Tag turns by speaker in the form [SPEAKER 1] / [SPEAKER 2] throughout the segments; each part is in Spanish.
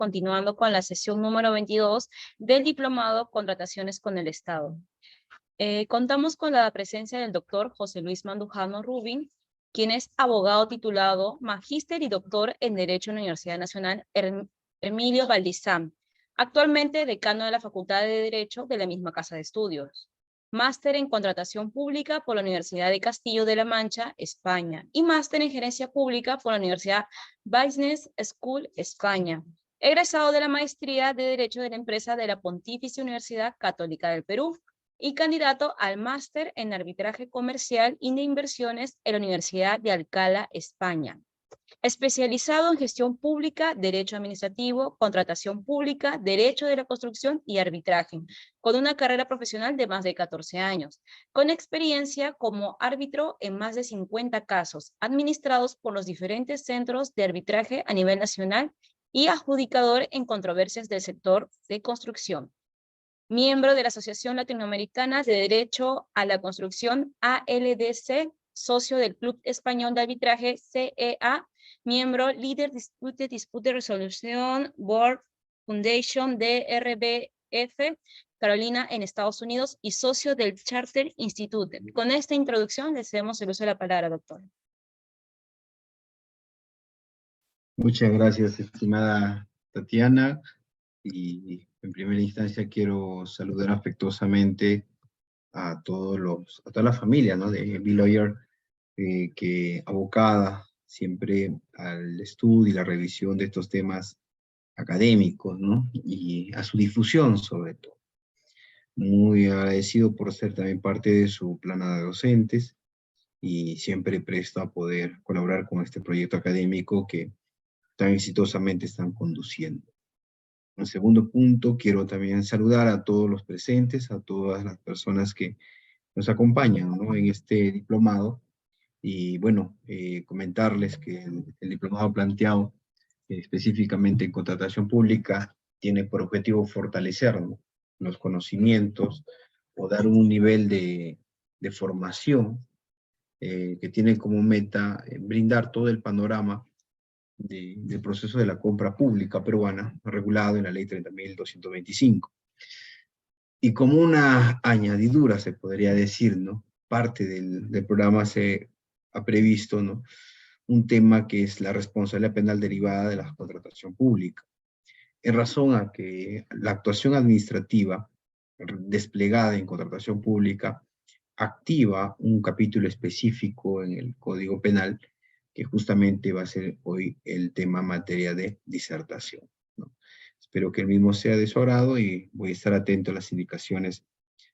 [SPEAKER 1] continuando con la sesión número 22 del Diplomado Contrataciones con el Estado. Contamos con la presencia del doctor José Luis Mandujano Rubin, quien es abogado titulado, magíster y doctor en Derecho en la Universidad Nacional Emilio Valdizán, actualmente decano de la Facultad de Derecho de la misma Casa de Estudios. Máster en Contratación Pública por la Universidad de Castillo de la Mancha, España, y máster en Gerencia Pública por la Universidad Business School, España. Egresado de la Maestría de Derecho de la Empresa de la Pontificia Universidad Católica del Perú, y candidato al máster en Arbitraje Comercial y de Inversiones en la Universidad de Alcalá, España. Especializado en Gestión Pública, Derecho Administrativo, Contratación Pública, Derecho de la Construcción y Arbitraje, con una carrera profesional de más de 14 años, con experiencia como árbitro en más de 50 casos, administrados por los diferentes centros de arbitraje a nivel nacional y adjudicador en controversias del sector de construcción. Miembro de la Asociación Latinoamericana de Derecho a la Construcción, ALDC, socio del Club Español de Arbitraje, CEA, miembro líder Dispute Resolution Board Foundation DRBF, Carolina en Estados Unidos, y socio del Charter Institute. Con esta introducción le cedemos el uso de la palabra, doctor.
[SPEAKER 2] Muchas gracias, estimada Tatiana. Y en primera instancia quiero saludar afectuosamente a toda la familia, ¿no?, de B-Lawyer, que abocada siempre al estudio y la revisión de estos temas académicos, ¿no?, y a su difusión sobre todo. Muy agradecido por ser también parte de su plana de docentes y siempre presto a poder colaborar con este proyecto académico que tan exitosamente están conduciendo. En segundo punto, quiero también saludar a todos los presentes, a todas las personas que nos acompañan, ¿no?, en este diplomado. Y bueno, comentarles que el diplomado planteado específicamente en contratación pública tiene por objetivo fortalecer, ¿no?, los conocimientos o dar un nivel de formación que tiene como meta brindar todo el panorama del proceso de la compra pública peruana, regulado en la ley 30.225. Y como una añadidura, se podría decir, ¿no?, parte del programa se ha previsto, ¿no?, un tema que es la responsabilidad penal derivada de la contratación pública, en razón a que la actuación administrativa desplegada en contratación pública activa un capítulo específico en el Código Penal que justamente va a ser hoy el tema materia de disertación, ¿no? Espero que el mismo sea de su agrado y voy a estar atento a las indicaciones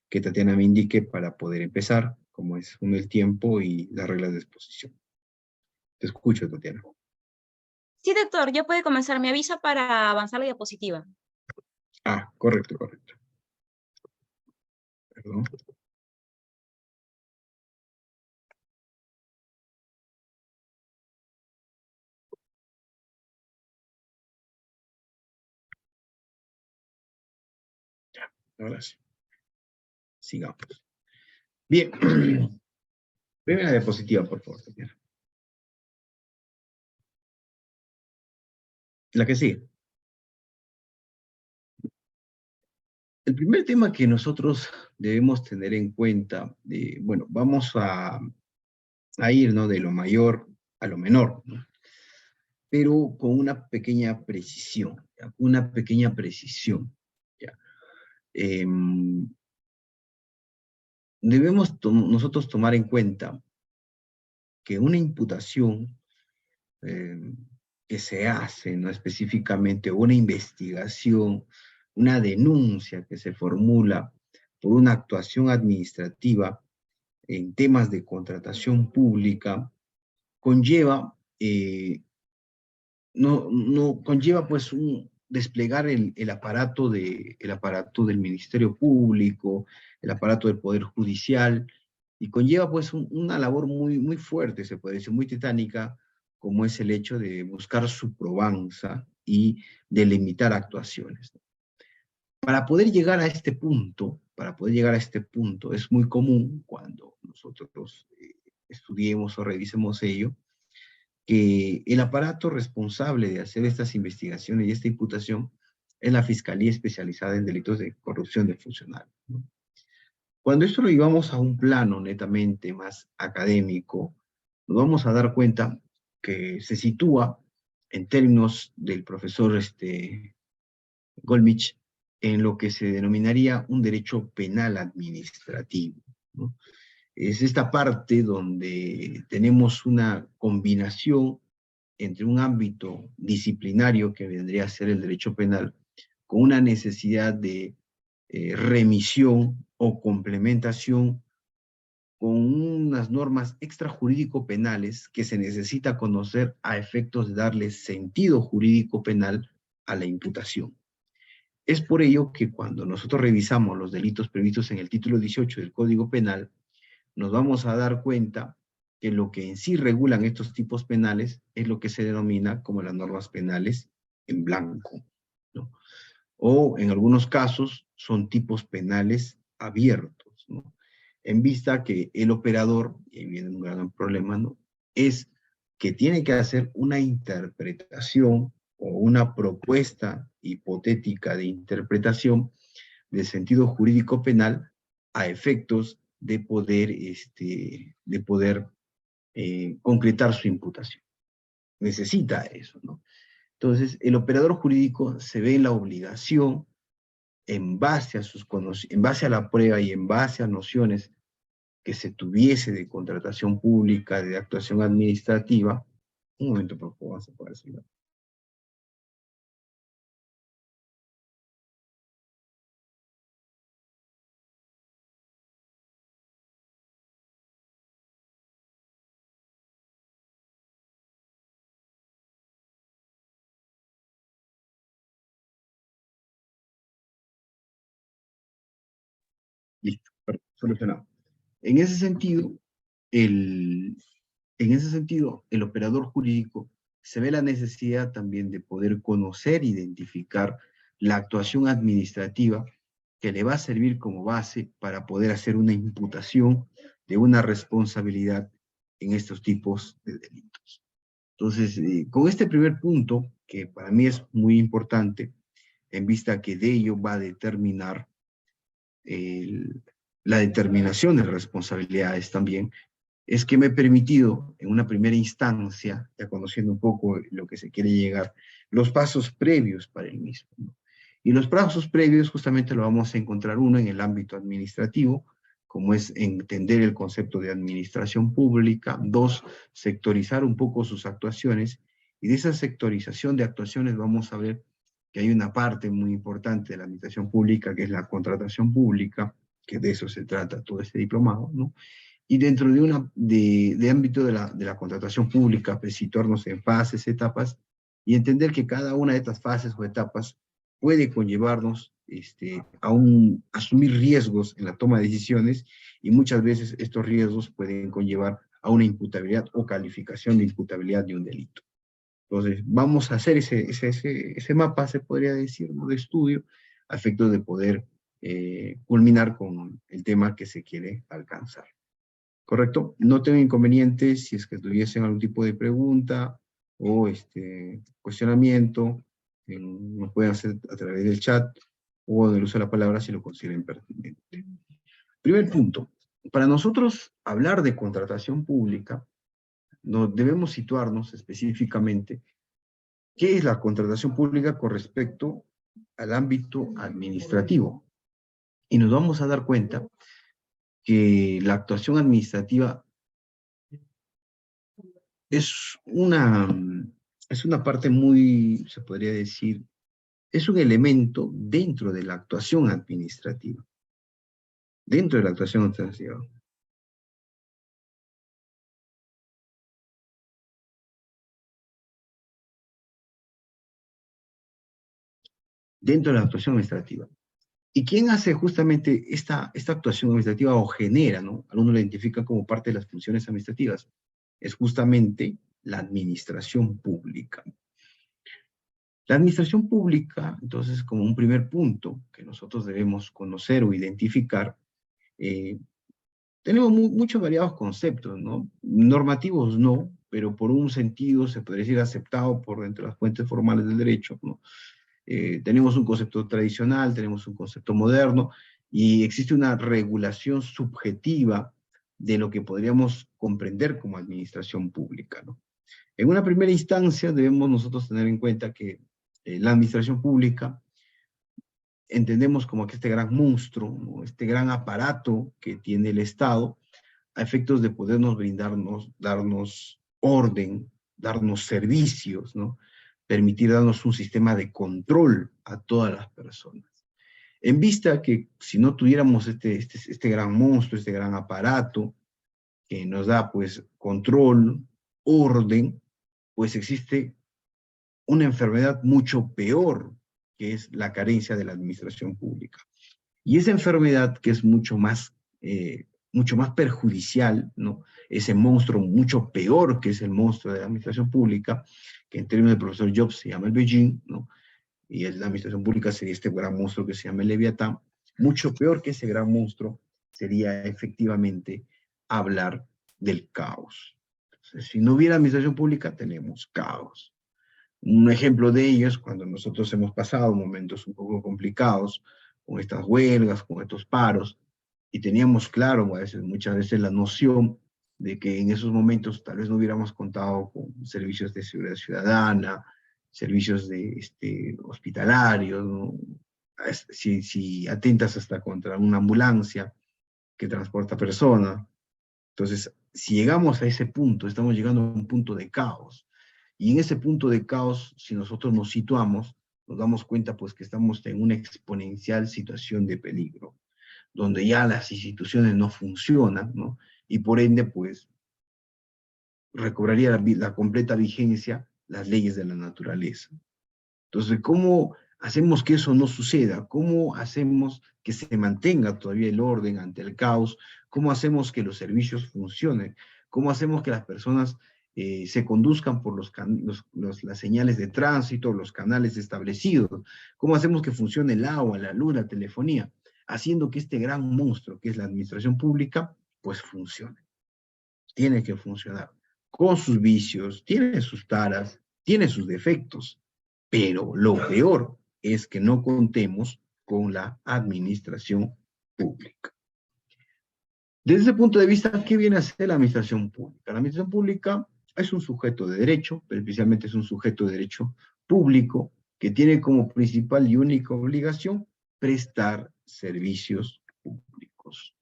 [SPEAKER 2] que Tatiana me indique para poder empezar, como es el tiempo y las reglas de exposición. Te escucho, Tatiana.
[SPEAKER 1] Sí, doctor, ya puede comenzar. Me avisa para avanzar la diapositiva.
[SPEAKER 2] Ah, correcto. Perdón. Ya, ahora sí. Sigamos. Bien. Primera diapositiva, por favor, Tatiana. La que sigue. El primer tema que nosotros debemos tener en cuenta, bueno, vamos a ir, ¿no?, de lo mayor a lo menor, ¿no?, pero con una pequeña precisión, ¿ya? ¿Ya? Debemos nosotros tomar en cuenta que una imputación que se hace, ¿no?, específicamente una investigación, una denuncia que se formula por una actuación administrativa en temas de contratación pública, conlleva, conlleva pues desplegar el aparato del Ministerio Público, el aparato del Poder Judicial, y conlleva pues una labor muy fuerte, se puede decir, muy titánica, como es el hecho de buscar su probanza y delimitar actuaciones. Para poder llegar a este punto, es muy común cuando nosotros estudiemos o revisemos ello, que el aparato responsable de hacer estas investigaciones y esta imputación es la Fiscalía Especializada en Delitos de Corrupción de Funcionarios, ¿no? Cuando esto lo llevamos a un plano netamente más académico, nos vamos a dar cuenta que se sitúa en términos del profesor Golmich en lo que se denominaría un derecho penal administrativo, ¿no? Es esta parte donde tenemos una combinación entre un ámbito disciplinario que vendría a ser el derecho penal con una necesidad de remisión o complementación con unas normas extrajurídico penales que se necesita conocer a efectos de darle sentido jurídico penal a la imputación. Es por ello que cuando nosotros revisamos los delitos previstos en el título 18 del Código Penal, nos vamos a dar cuenta que lo que en sí regulan estos tipos penales es lo que se denomina como las normas penales en blanco, ¿no? O en algunos casos son tipos penales abiertos, ¿no? En vista que el operador, y ahí viene un gran problema, ¿no?, es que tiene que hacer una interpretación o una propuesta hipotética de interpretación del sentido jurídico penal a efectos de poder, concretar su imputación. Necesita eso, ¿no? Entonces, el operador jurídico se ve en la obligación, en base a en base a la prueba y en base a nociones que se tuviese de contratación pública, de actuación administrativa. Un momento, por favor, vamos a poder seguir. Listo, solucionado. En ese sentido, el, el operador jurídico se ve la necesidad también de poder conocer, identificar la actuación administrativa que le va a servir como base para poder hacer una imputación de una responsabilidad en estos tipos de delitos. Entonces, con este primer punto, que para mí es muy importante, en vista que de ello va a determinar la determinación de responsabilidades también, es que me he permitido, en una primera instancia, ya conociendo un poco lo que se quiere llegar, los pasos previos para el mismo, ¿no? Y los pasos previos justamente lo vamos a encontrar uno en el ámbito administrativo, como es entender el concepto de administración pública; dos, sectorizar un poco sus actuaciones, y de esa sectorización de actuaciones vamos a ver que hay una parte muy importante de la administración pública, que es la contratación pública, que de eso se trata todo este diplomado, ¿no? Y dentro de ámbito de la contratación pública, pues situarnos en fases, etapas, y entender que cada una de estas fases o etapas puede conllevarnos a asumir riesgos en la toma de decisiones, y muchas veces estos riesgos pueden conllevar a una imputabilidad o calificación de imputabilidad de un delito. Entonces, vamos a hacer ese mapa, se podría decir, ¿no?, de estudio, a efecto de poder culminar con el tema que se quiere alcanzar. ¿Correcto? No tengo inconvenientes si es que tuviesen algún tipo de pregunta o cuestionamiento, nos pueden hacer a través del chat o del uso de la palabra si lo consideren pertinente. Primer punto. Para nosotros hablar de contratación pública, debemos situarnos específicamente qué es la contratación pública con respecto al ámbito administrativo. Y nos vamos a dar cuenta que la actuación administrativa es una parte muy, se podría decir, es un elemento dentro de la actuación administrativa. Dentro de la actuación administrativa. Dentro de la actuación administrativa. ¿Y quién hace justamente esta actuación administrativa o genera, ¿no? Algunos la identifican como parte de las funciones administrativas. Es justamente la administración pública. La administración pública, entonces, como un primer punto que nosotros debemos conocer o identificar, tenemos muchos variados conceptos, ¿no? Normativos no, pero por un sentido se podría decir aceptado por dentro de las fuentes formales del derecho, ¿no? Tenemos un concepto tradicional, tenemos un concepto moderno, y existe una regulación subjetiva de lo que podríamos comprender como administración pública, ¿no? En una primera instancia debemos nosotros tener en cuenta que la administración pública entendemos como que este gran monstruo, ¿no? Este gran aparato que tiene el Estado a efectos de podernos brindarnos, darnos orden, darnos servicios, ¿no? Permitir darnos un sistema de control a todas las personas. En vista que si no tuviéramos este gran monstruo, este gran aparato que nos da pues control, orden, pues existe una enfermedad mucho peor, que es la carencia de la administración pública. Y esa enfermedad que es mucho más perjudicial, ¿no? Ese monstruo mucho peor que es el monstruo de la administración pública, que en términos del profesor Jobs se llama el Beijing, ¿no? Y la administración pública sería este gran monstruo que se llama el Leviatán. Mucho peor que ese gran monstruo sería efectivamente hablar del caos. Entonces, si no hubiera administración pública, tenemos caos. Un ejemplo de ello es cuando nosotros hemos pasado momentos un poco complicados con estas huelgas, con estos paros, y teníamos claro muchas veces la noción de que en esos momentos tal vez no hubiéramos contado con servicios de seguridad ciudadana, servicios hospitalarios, ¿no? Si atentas hasta contra una ambulancia que transporta personas. Entonces, si llegamos a ese punto, estamos llegando a un punto de caos. Y en ese punto de caos, si nosotros nos situamos, nos damos cuenta pues que estamos en una exponencial situación de peligro, donde ya las instituciones no funcionan, ¿no? Y por ende, pues, recobraría la completa vigencia las leyes de la naturaleza. Entonces, ¿cómo hacemos que eso no suceda? ¿Cómo hacemos que se mantenga todavía el orden ante el caos? ¿Cómo hacemos que los servicios funcionen? ¿Cómo hacemos que las personas se conduzcan por las señales de tránsito, los canales establecidos? ¿Cómo hacemos que funcione el agua, la luz, la telefonía? Haciendo que este gran monstruo que es la administración pública, pues funcione. Tiene que funcionar. Con sus vicios, tiene sus taras, tiene sus defectos, pero lo peor es que no contemos con la administración pública. Desde ese punto de vista, ¿qué viene a ser la administración pública? La administración pública es un sujeto de derecho, pero especialmente es un sujeto de derecho público que tiene como principal y única obligación prestar servicios públicos.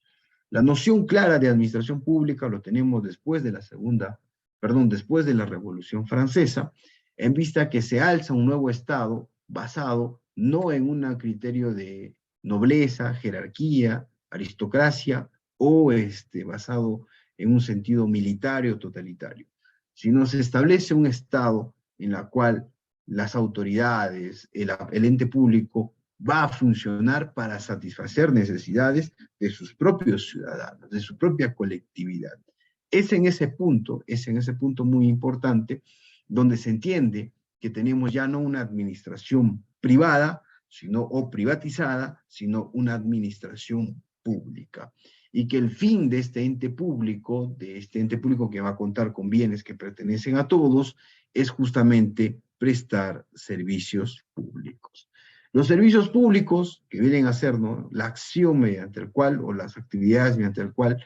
[SPEAKER 2] La noción clara de administración pública lo tenemos después de después de la Revolución Francesa, en vista que se alza un nuevo Estado basado no en un criterio de nobleza, jerarquía, aristocracia, o basado en un sentido militar o totalitario, sino se establece un Estado en el cual las autoridades, el ente público, va a funcionar para satisfacer necesidades de sus propios ciudadanos, de su propia colectividad. Es en ese punto muy importante, donde se entiende que tenemos ya no una administración privada, o privatizada, sino una administración pública. Y que el fin de este ente público que va a contar con bienes que pertenecen a todos, es justamente prestar servicios públicos. Los servicios públicos, que vienen a ser, ¿no?, la acción mediante el cual, o las actividades mediante el cual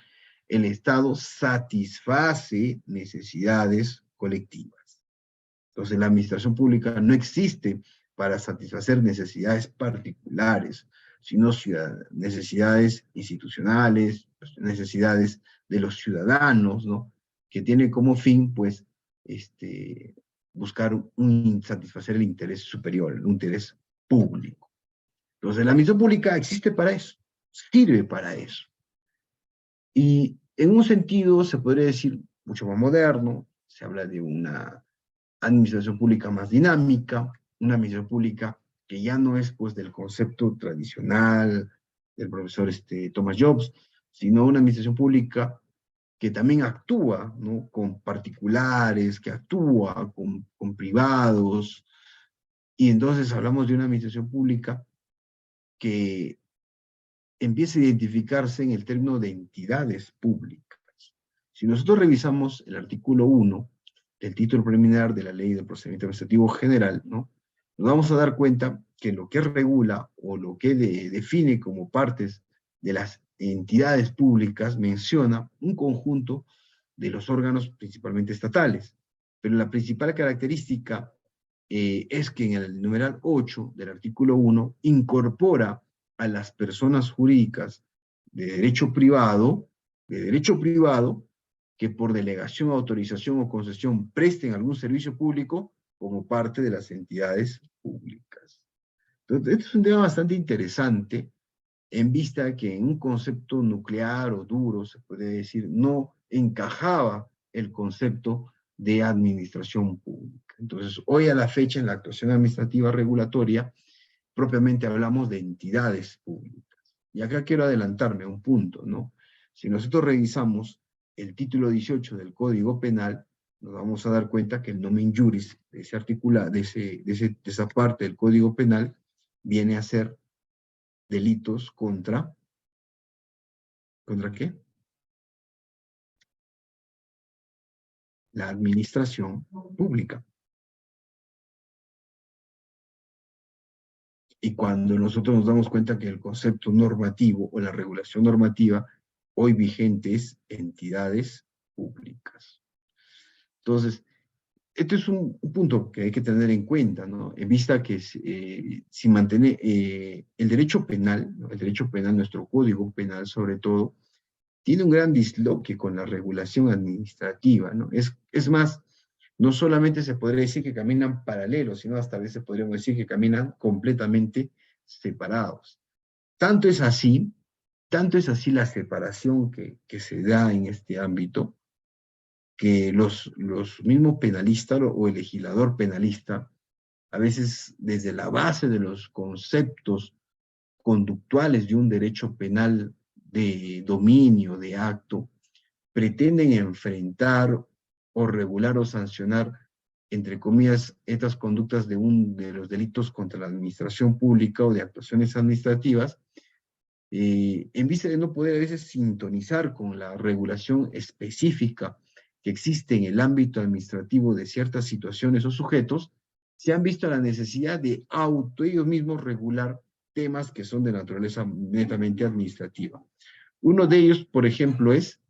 [SPEAKER 2] el Estado satisface necesidades colectivas. Entonces, la administración pública no existe para satisfacer necesidades particulares, sino necesidades institucionales, necesidades de los ciudadanos, ¿no?, que tiene como fin, pues, buscar satisfacer el interés superior, el interés público. Entonces, la administración pública existe para eso, sirve para eso. Y en un sentido, se podría decir, mucho más moderno, se habla de una administración pública más dinámica, una administración pública que ya no es, pues, del concepto tradicional del profesor Thomas Jobs, sino una administración pública que también actúa, ¿no?, con particulares, que actúa con privados, y entonces hablamos de una administración pública que empieza a identificarse en el término de entidades públicas. Si nosotros revisamos el artículo 1, del título preliminar de la Ley del Procedimiento Administrativo General, ¿no? Nos vamos a dar cuenta que lo que regula o lo que define como partes de las entidades públicas menciona un conjunto de los órganos principalmente estatales. Pero la principal característica es que en el numeral 8 del artículo 1 incorpora a las personas jurídicas de derecho privado, que por delegación, autorización o concesión presten algún servicio público como parte de las entidades públicas. Entonces, este es un tema bastante interesante en vista que en un concepto nuclear o duro, se puede decir, no encajaba el concepto de administración pública. Entonces, hoy a la fecha en la actuación administrativa regulatoria, propiamente hablamos de entidades públicas. Y acá quiero adelantarme a un punto, ¿no? Si nosotros revisamos el título 18 del Código Penal, nos vamos a dar cuenta que el nomen juris de esa parte del Código Penal viene a ser delitos ¿contra qué? La administración pública. Y cuando nosotros nos damos cuenta que el concepto normativo o la regulación normativa hoy vigente es entidades públicas. Entonces, este es un punto que hay que tener en cuenta, ¿no? En vista que si mantiene el derecho penal, ¿no? El derecho penal, nuestro código penal sobre todo, tiene un gran disloque con la regulación administrativa, ¿no? Es más, no solamente se podría decir que caminan paralelos, sino hasta a veces podríamos decir que caminan completamente separados. Tanto es así la separación que se da en este ámbito, que los mismos penalistas o el legislador penalista, a veces desde la base de los conceptos conductuales de un derecho penal de dominio, de acto, pretenden enfrentar o regular o sancionar, entre comillas, estas conductas de los delitos contra la administración pública o de actuaciones administrativas, en vista de no poder a veces sintonizar con la regulación específica que existe en el ámbito administrativo de ciertas situaciones o sujetos, se han visto la necesidad de ellos mismos regular temas que son de naturaleza netamente administrativa. Uno de ellos, por ejemplo, es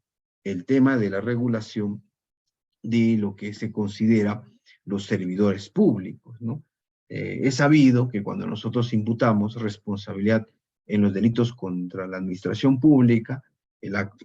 [SPEAKER 2] el tema de la regulación de lo que se considera los servidores públicos, ¿no? Es sabido que cuando nosotros imputamos responsabilidad en los delitos contra la administración pública,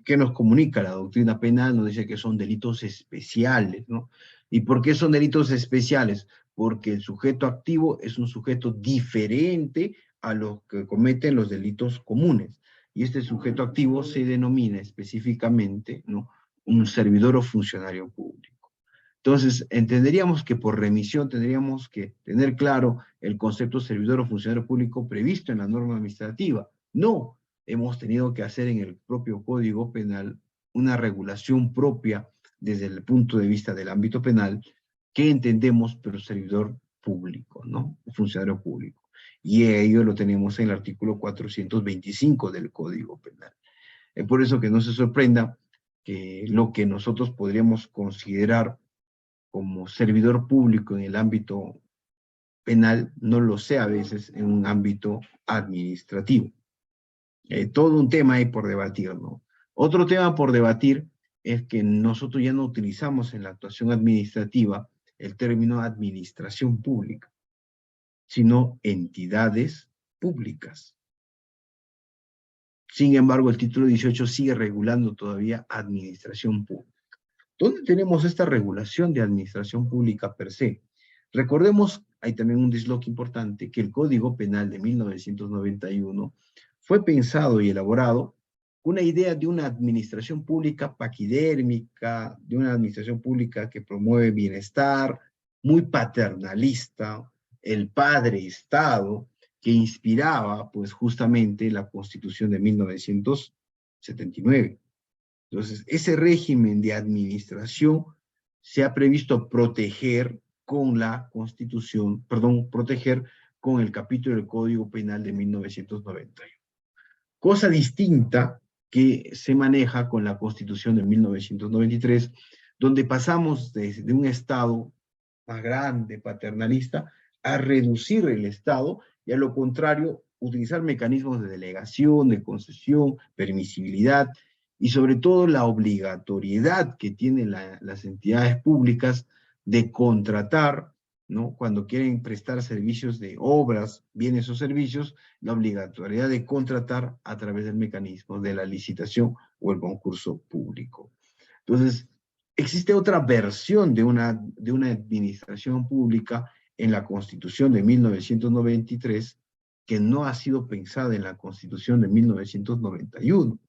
[SPEAKER 2] que nos comunica la doctrina penal nos dice que son delitos especiales, ¿no? ¿Y por qué son delitos especiales? Porque el sujeto activo es un sujeto diferente a los que cometen los delitos comunes. Y este sujeto activo se denomina específicamente, ¿no?, un servidor o funcionario público. Entonces, entenderíamos que por remisión tendríamos que tener claro el concepto servidor o funcionario público previsto en la norma administrativa. No, hemos tenido que hacer en el propio Código Penal una regulación propia desde el punto de vista del ámbito penal que entendemos por servidor público, ¿no? Funcionario público. Y ello lo tenemos en el artículo 425 del Código Penal. Es por eso que no se sorprenda que lo que nosotros podríamos considerar como servidor público en el ámbito penal no lo sea a veces en un ámbito administrativo. Todo un tema hay por debatir, ¿no? Otro tema por debatir es que nosotros ya no utilizamos en la actuación administrativa el término administración pública, sino entidades públicas. Sin embargo, el título 18 sigue regulando todavía administración pública. ¿Dónde tenemos esta regulación de administración pública per se? Recordemos, hay también un disloque importante, que el Código Penal de 1991 fue pensado y elaborado con una idea de una administración pública paquidérmica, de una administración pública que promueve bienestar, muy paternalista, el padre Estado, que inspiraba pues justamente la Constitución de 1979. Entonces, ese régimen de administración se ha previsto proteger con la Constitución, proteger con el capítulo del Código Penal de 1991. Cosa distinta que se maneja con la Constitución de 1993, donde pasamos de un Estado más grande, paternalista, a reducir el Estado y a lo contrario, utilizar mecanismos de delegación, de concesión, permisibilidad y sobre todo la obligatoriedad que tienen las entidades públicas de contratar, ¿no? Cuando quieren prestar servicios de obras, bienes o servicios, la obligatoriedad de contratar a través del mecanismo de la licitación o el concurso público. Entonces, existe otra versión de una administración pública en la Constitución de 1993 que no ha sido pensada en la Constitución de 1991.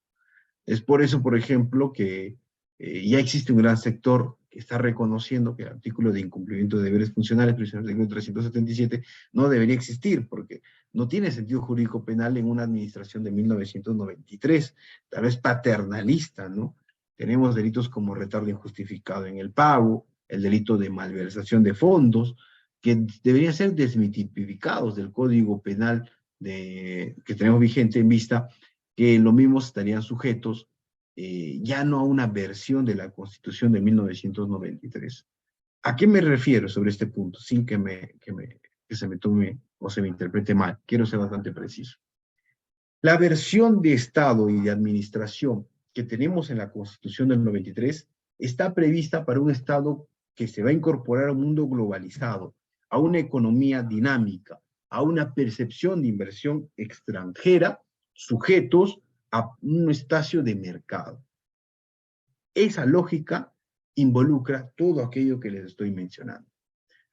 [SPEAKER 2] Es por eso, por ejemplo, que ya existe un gran sector que está reconociendo que el artículo de incumplimiento de deberes funcionales, precisamente el artículo 377, no debería existir, porque no tiene sentido jurídico penal en una administración de 1993, tal vez paternalista, ¿no? Tenemos delitos como retardo injustificado en el pago, el delito de malversación de fondos, que deberían ser desmitificados del Código Penal que tenemos vigente en vista que lo mismo estarían sujetos ya no a una versión de la Constitución de 1993. ¿A qué me refiero sobre este punto? Sin que se me tome o se me interprete mal. Quiero ser bastante preciso. La versión de Estado y de administración que tenemos en la Constitución del 93 está prevista para un Estado que se va a incorporar a un mundo globalizado, a una economía dinámica, a una percepción de inversión extranjera, sujetos a un espacio de mercado. Esa lógica involucra todo aquello que les estoy mencionando.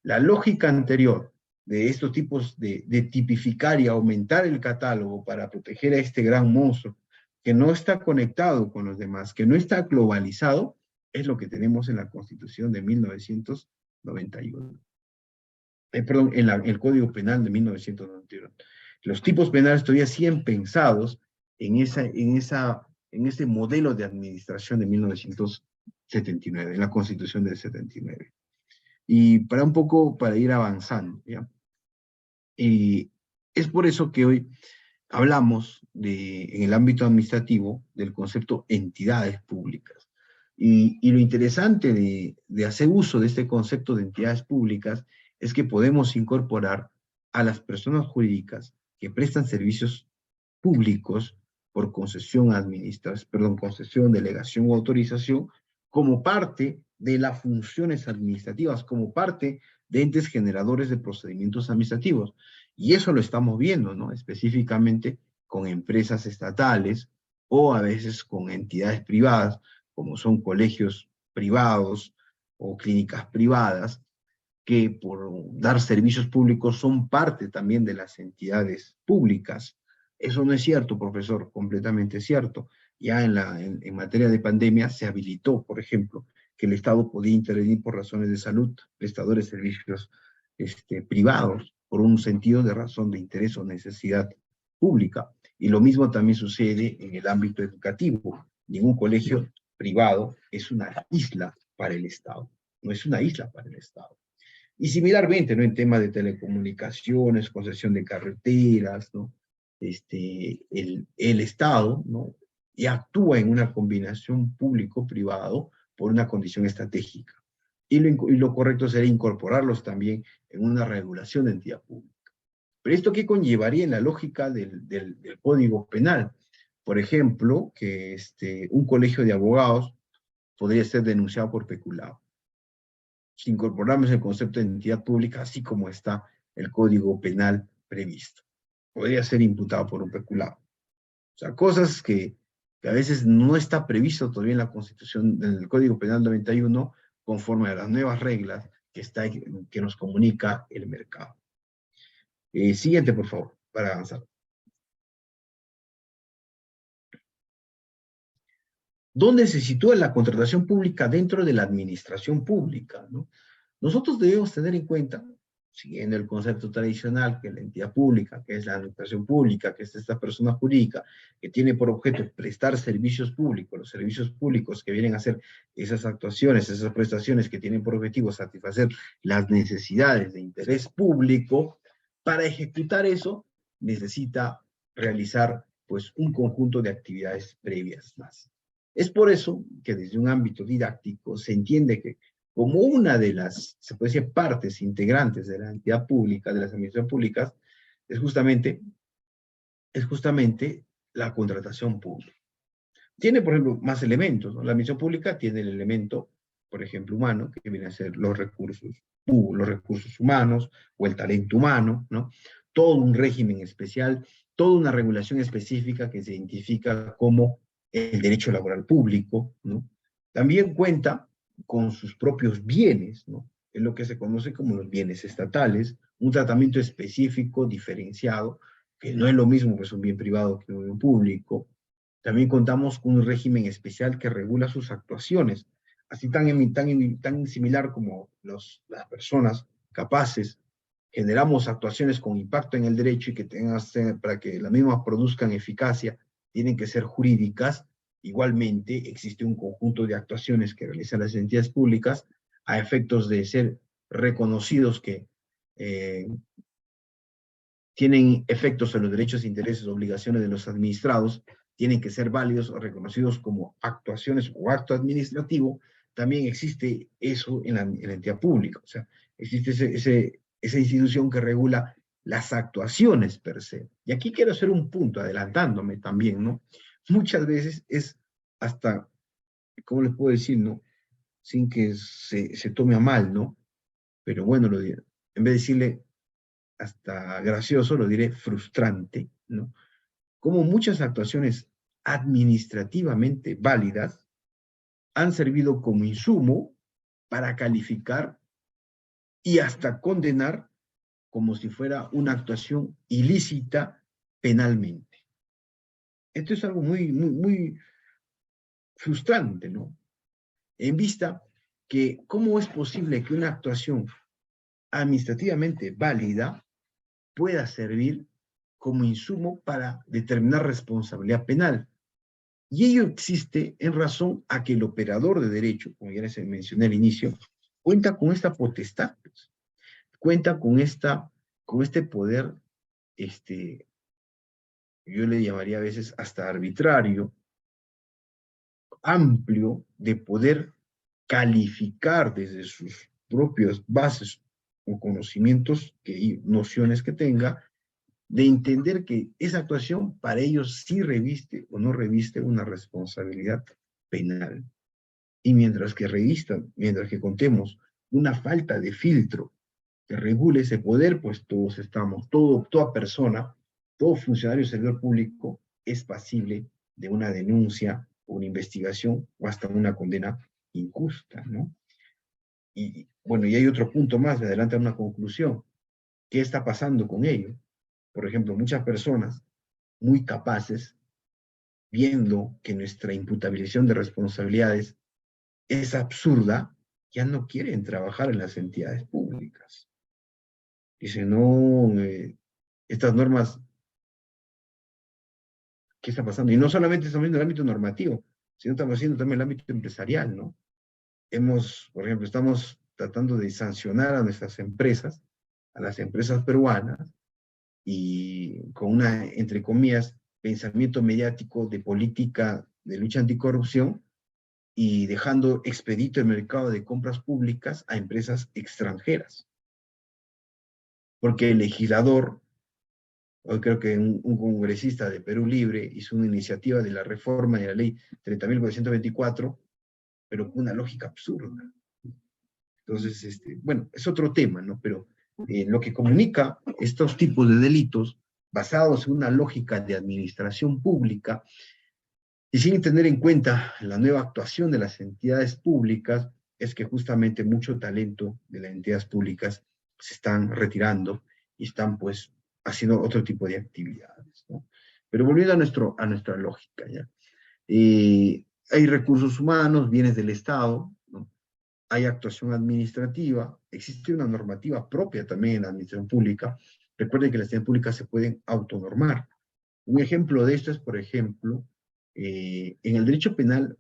[SPEAKER 2] La lógica anterior de estos tipos de tipificar y aumentar el catálogo para proteger a este gran monstruo que no está conectado con los demás, que no está globalizado, es lo que tenemos en la Constitución de 1991. Perdón, en el Código Penal de 1991. Los tipos penales todavía siguen pensados en ese modelo de administración de 1979, en la Constitución del 79. Y para ir avanzando, ¿ya? Y es por eso que hoy hablamos en el ámbito administrativo del concepto entidades públicas. Y lo interesante de hacer uso de este concepto de entidades públicas es que podemos incorporar a las personas jurídicas que prestan servicios públicos por concesión, delegación o autorización, como parte de las funciones administrativas, como parte de entes generadores de procedimientos administrativos. Y eso lo estamos viendo, ¿no? Específicamente con empresas estatales o a veces con entidades privadas, como son colegios privados o clínicas privadas, que por dar servicios públicos son parte también de las entidades públicas. Eso no es cierto, profesor, completamente cierto. Ya en materia de pandemia se habilitó, por ejemplo, que el Estado podía intervenir por razones de salud, prestadores de servicios privados, por un sentido de razón de interés o necesidad pública. Y lo mismo también sucede en el ámbito educativo. Ningún colegio privado es una isla para el Estado, no es una isla para el Estado. Y similarmente, ¿no? En temas de telecomunicaciones, concesión de carreteras, ¿no? El Estado, ¿no? Y actúa en una combinación público-privado por una condición estratégica. Y lo correcto sería incorporarlos también en una regulación de entidad pública. Pero esto qué conllevaría en la lógica del Código Penal. Por ejemplo, que un colegio de abogados podría ser denunciado por peculado. Si incorporamos el concepto de entidad pública, así como está el Código Penal previsto. Podría ser imputado por un peculado. O sea, cosas que a veces no está previsto todavía en la Constitución, en el Código Penal 91, conforme a las nuevas reglas que nos comunica el mercado. Siguiente, por favor, para avanzar. ¿Dónde se sitúa la contratación pública dentro de la administración pública, ¿no? Nosotros debemos tener en cuenta, siguiendo el concepto tradicional, que la entidad pública, que es la administración pública, que es esta persona jurídica, que tiene por objeto prestar servicios públicos, los servicios públicos que vienen a hacer esas actuaciones, esas prestaciones que tienen por objetivo satisfacer las necesidades de interés público, para ejecutar eso necesita realizar pues un conjunto de actividades previas más. Es por eso que desde un ámbito didáctico se entiende que como una de las, se puede decir, partes integrantes de la entidad pública, de las administraciones públicas, es justamente la contratación pública. Tiene, por ejemplo, más elementos, ¿no? La administración pública tiene el elemento, por ejemplo, humano, que viene a ser los recursos humanos o el talento humano, ¿no? Todo un régimen especial, toda una regulación específica que se identifica como el derecho laboral público, ¿no? También cuenta con sus propios bienes, ¿no? Es lo que se conoce como los bienes estatales, un tratamiento específico, diferenciado, que no es lo mismo que es un bien privado que un bien público. También contamos con un régimen especial que regula sus actuaciones, así tan similar como las personas capaces generamos actuaciones con impacto en el derecho y que tengan, para que las mismas produzcan eficacia, tienen que ser jurídicas. Igualmente, existe un conjunto de actuaciones que realizan las entidades públicas a efectos de ser reconocidos que tienen efectos en los derechos, intereses, obligaciones de los administrados, tienen que ser válidos o reconocidos como actuaciones o acto administrativo. También existe eso en la entidad pública, o sea, existe esa institución que regula las actuaciones per se. Y aquí quiero hacer un punto, adelantándome también, ¿no? Muchas veces es hasta, ¿cómo les puedo decir, no? Sin que se tome a mal, ¿no? Pero bueno, en vez de decirle hasta gracioso, lo diré frustrante, ¿no? Como muchas actuaciones administrativamente válidas han servido como insumo para calificar y hasta condenar como si fuera una actuación ilícita penalmente. Esto es algo muy frustrante, ¿no? En vista que cómo es posible que una actuación administrativamente válida pueda servir como insumo para determinar responsabilidad penal. Y ello existe en razón a que el operador de derecho, como ya les mencioné al inicio, cuenta con esta potestad, pues, cuenta con este poder, yo le llamaría a veces hasta arbitrario, amplio, de poder calificar desde sus propias bases o conocimientos y nociones que tenga, de entender que esa actuación para ellos sí reviste o no reviste una responsabilidad penal. Y mientras que contemos una falta de filtro que regule ese poder, pues toda persona, todo funcionario servidor público es pasible de una denuncia, una investigación o hasta una condena injusta, ¿no? Y bueno, y hay otro punto más, me adelanta una conclusión. ¿Qué está pasando con ello? Por ejemplo, muchas personas muy capaces, viendo que nuestra imputabilización de responsabilidades es absurda, ya no quieren trabajar en las entidades públicas. Dicen, no, estas normas, ¿qué está pasando? Y no solamente estamos viendo el ámbito normativo, sino estamos haciendo también el ámbito empresarial, ¿no? Por ejemplo, estamos tratando de sancionar a nuestras empresas, a las empresas peruanas, y con una, entre comillas, pensamiento mediático de política de lucha anticorrupción y dejando expedito el mercado de compras públicas a empresas extranjeras. Porque el legislador, hoy creo que un congresista de Perú Libre hizo una iniciativa de la reforma de la ley 30.424, pero con una lógica absurda. Entonces, bueno, es otro tema, ¿no? Pero lo que comunica estos tipos de delitos basados en una lógica de administración pública y sin tener en cuenta la nueva actuación de las entidades públicas, es que justamente mucho talento de las entidades públicas se están retirando y están pues haciendo otro tipo de actividades, ¿no? Pero volviendo a nuestra lógica, ¿ya? Hay recursos humanos, bienes del Estado, ¿no? Hay actuación administrativa, existe una normativa propia también en la administración pública. Recuerden que las entidades públicas se pueden autonormar. Un ejemplo de esto es, por ejemplo, en el derecho penal,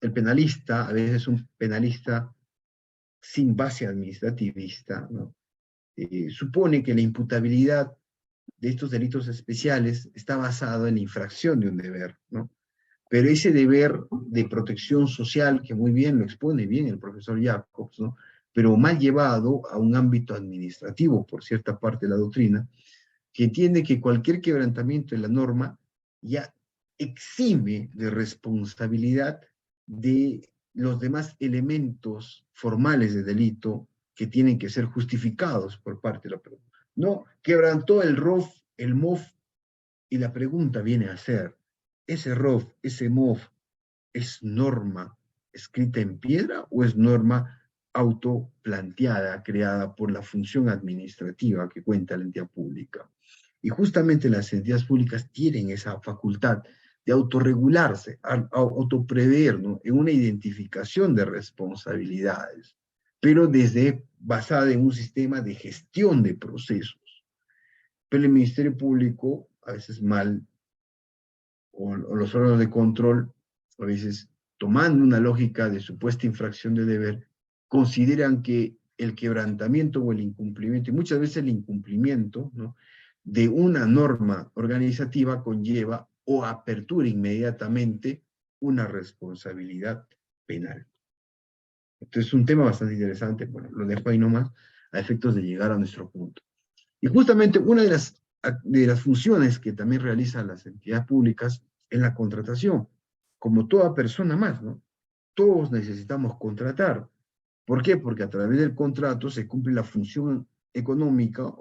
[SPEAKER 2] el penalista, a veces un penalista sin base administrativista, ¿no? Supone que la imputabilidad de estos delitos especiales está basado en la infracción de un deber, ¿no? pero ese deber de protección social, que muy bien lo expone bien el profesor Jacobs, ¿no? Pero mal llevado a un ámbito administrativo, por cierta parte de la doctrina, que entiende que cualquier quebrantamiento de la norma ya exime de responsabilidad de los demás elementos formales de delito que tienen que ser justificados por parte de la persona. No, quebrantó el ROF, el MOF, y la pregunta viene a ser, ¿ese ROF, ese MOF, es norma escrita en piedra o es norma autoplanteada, creada por la función administrativa que cuenta la entidad pública? Y justamente las entidades públicas tienen esa facultad de autorregularse, autoprever, ¿no? En una identificación de responsabilidades, pero basada en un sistema de gestión de procesos. Pero el Ministerio Público, a veces mal, o los órganos de control, a veces tomando una lógica de supuesta infracción de deber, consideran que el quebrantamiento o el incumplimiento, y muchas veces el incumplimiento, ¿no?, de una norma organizativa conlleva o apertura inmediatamente una responsabilidad penal. Entonces es un tema bastante interesante, bueno, lo dejo ahí nomás, a efectos de llegar a nuestro punto. Y justamente una de las funciones que también realizan las entidades públicas es la contratación, como toda persona más, ¿no? Todos necesitamos contratar. ¿Por qué? Porque a través del contrato se cumple la función económica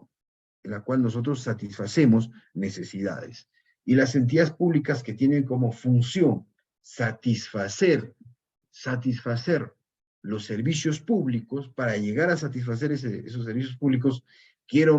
[SPEAKER 2] en la cual nosotros satisfacemos necesidades. Y las entidades públicas que tienen como función satisfacer los servicios públicos, para llegar a satisfacer esos servicios públicos, quiero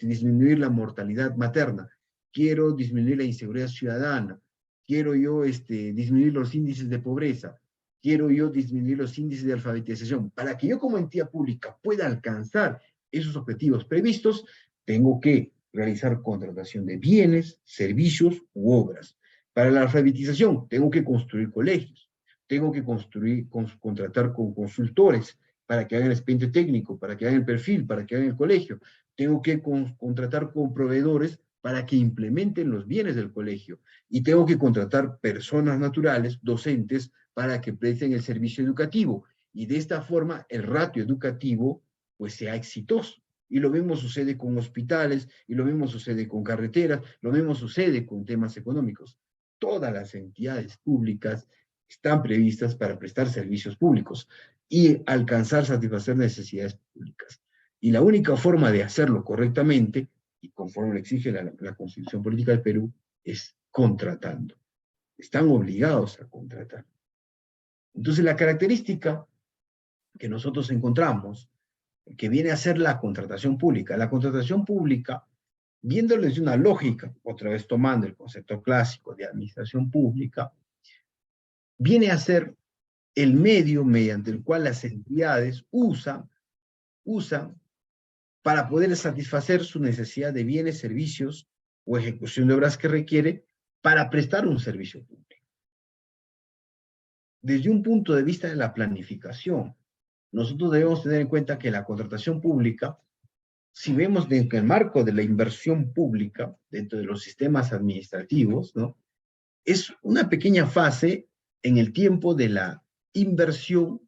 [SPEAKER 2] disminuir la mortalidad materna, quiero disminuir la inseguridad ciudadana, quiero yo disminuir los índices de pobreza, quiero yo disminuir los índices de alfabetización. Para que yo como entidad pública pueda alcanzar esos objetivos previstos, tengo que realizar contratación de bienes, servicios u obras. Para la alfabetización, tengo que construir colegios, tengo que contratar con consultores para que hagan el expediente técnico, para que hagan el perfil, para que hagan el colegio. Tengo que contratar con proveedores para que implementen los bienes del colegio. Y tengo que contratar personas naturales, docentes, para que presten el servicio educativo. Y de esta forma, el ratio educativo, pues, sea exitoso. Y lo mismo sucede con hospitales, y lo mismo sucede con carreteras, lo mismo sucede con temas económicos. Todas las entidades públicas están previstas para prestar servicios públicos y alcanzar, satisfacer necesidades públicas. Y la única forma de hacerlo correctamente, y conforme lo exige la Constitución Política del Perú, es contratando. Están obligados a contratar. Entonces, la característica que nosotros encontramos, que viene a ser la contratación pública, viéndolo desde una lógica, otra vez tomando el concepto clásico de administración pública, viene a ser el medio mediante el cual las entidades usan para poder satisfacer su necesidad de bienes, servicios o ejecución de obras que requiere para prestar un servicio público. Desde un punto de vista de la planificación, nosotros debemos tener en cuenta que la contratación pública, si vemos dentro del marco de la inversión pública, dentro de los sistemas administrativos, ¿no?, es una pequeña fase en el tiempo de la inversión,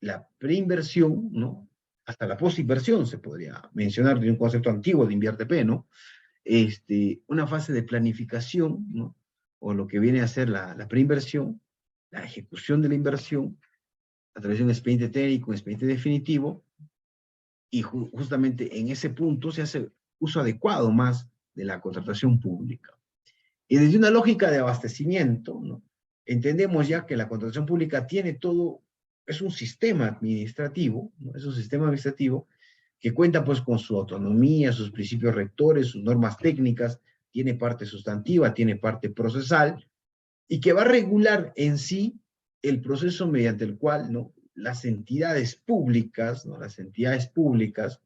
[SPEAKER 2] la preinversión, ¿no?, hasta la posinversión, se podría mencionar de un concepto antiguo de InvierteP, ¿no? Una fase de planificación, ¿no?, o lo que viene a ser la preinversión, la ejecución de la inversión, a través de un expediente técnico, un expediente definitivo, y justamente en ese punto se hace uso adecuado más de la contratación pública. Y desde una lógica de abastecimiento, ¿no?, entendemos ya que la contratación pública tiene todo, es un sistema administrativo, ¿no?, es un sistema administrativo que cuenta pues con su autonomía, sus principios rectores, sus normas técnicas, tiene parte sustantiva, tiene parte procesal, y que va a regular en sí el proceso mediante el cual, ¿no?, las entidades públicas, ¿no?, las entidades públicas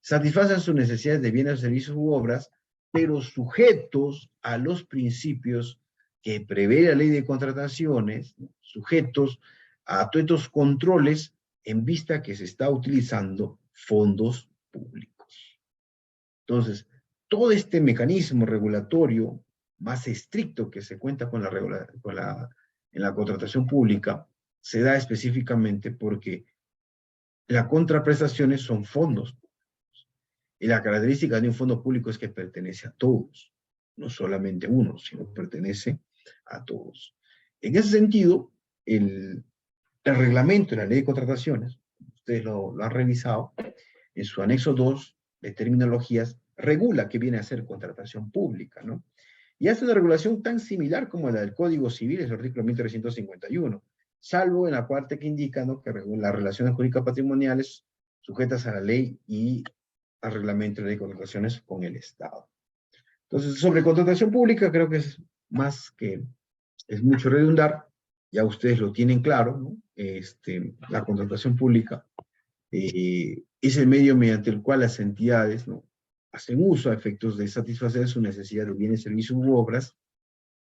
[SPEAKER 2] satisfacen sus necesidades de bienes, servicios u obras, pero sujetos a los principios que prevé la ley de contrataciones, ¿no?, sujetos a todos estos controles en vista que se está utilizando fondos públicos. Entonces, todo este mecanismo regulatorio más estricto que se cuenta con en la contratación pública se da específicamente porque las contraprestaciones son fondos. Y la característica de un fondo público es que pertenece a todos, no solamente a uno, sino pertenece a todos. En ese sentido, el reglamento de la ley de contrataciones, ustedes lo han revisado, en su anexo 2 de terminologías, regula qué viene a ser contratación pública, ¿no? Y hace una regulación tan similar como la del Código Civil, es el artículo 1351, salvo en la parte que indica, ¿no?, que las relaciones jurídicas patrimoniales sujetas a la ley y al reglamento de la ley de contrataciones con el Estado. Entonces, sobre contratación pública, creo que es mucho redundar, ya ustedes lo tienen claro, ¿no? La contratación pública es el medio mediante el cual las entidades, ¿no?, hacen uso a efectos de satisfacer su necesidad de bienes, servicios u obras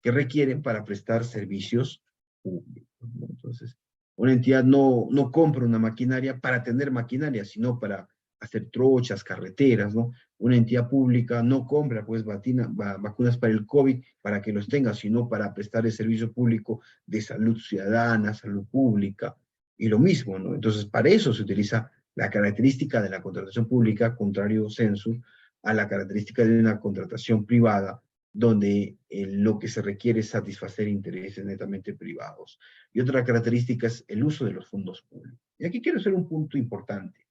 [SPEAKER 2] que requieren para prestar servicios públicos, ¿no? Entonces, una entidad no compra una maquinaria para tener maquinaria, sino para hacer trochas, carreteras, ¿no? Una entidad pública no compra, pues, vacunas para el COVID para que los tenga, sino para prestar el servicio público de salud ciudadana, salud pública, y lo mismo, ¿no? Entonces, para eso se utiliza la característica de la contratación pública, contrario sensu, a la característica de una contratación privada, donde lo que se requiere es satisfacer intereses netamente privados. Y otra característica es el uso de los fondos públicos. Y aquí quiero hacer un punto importante.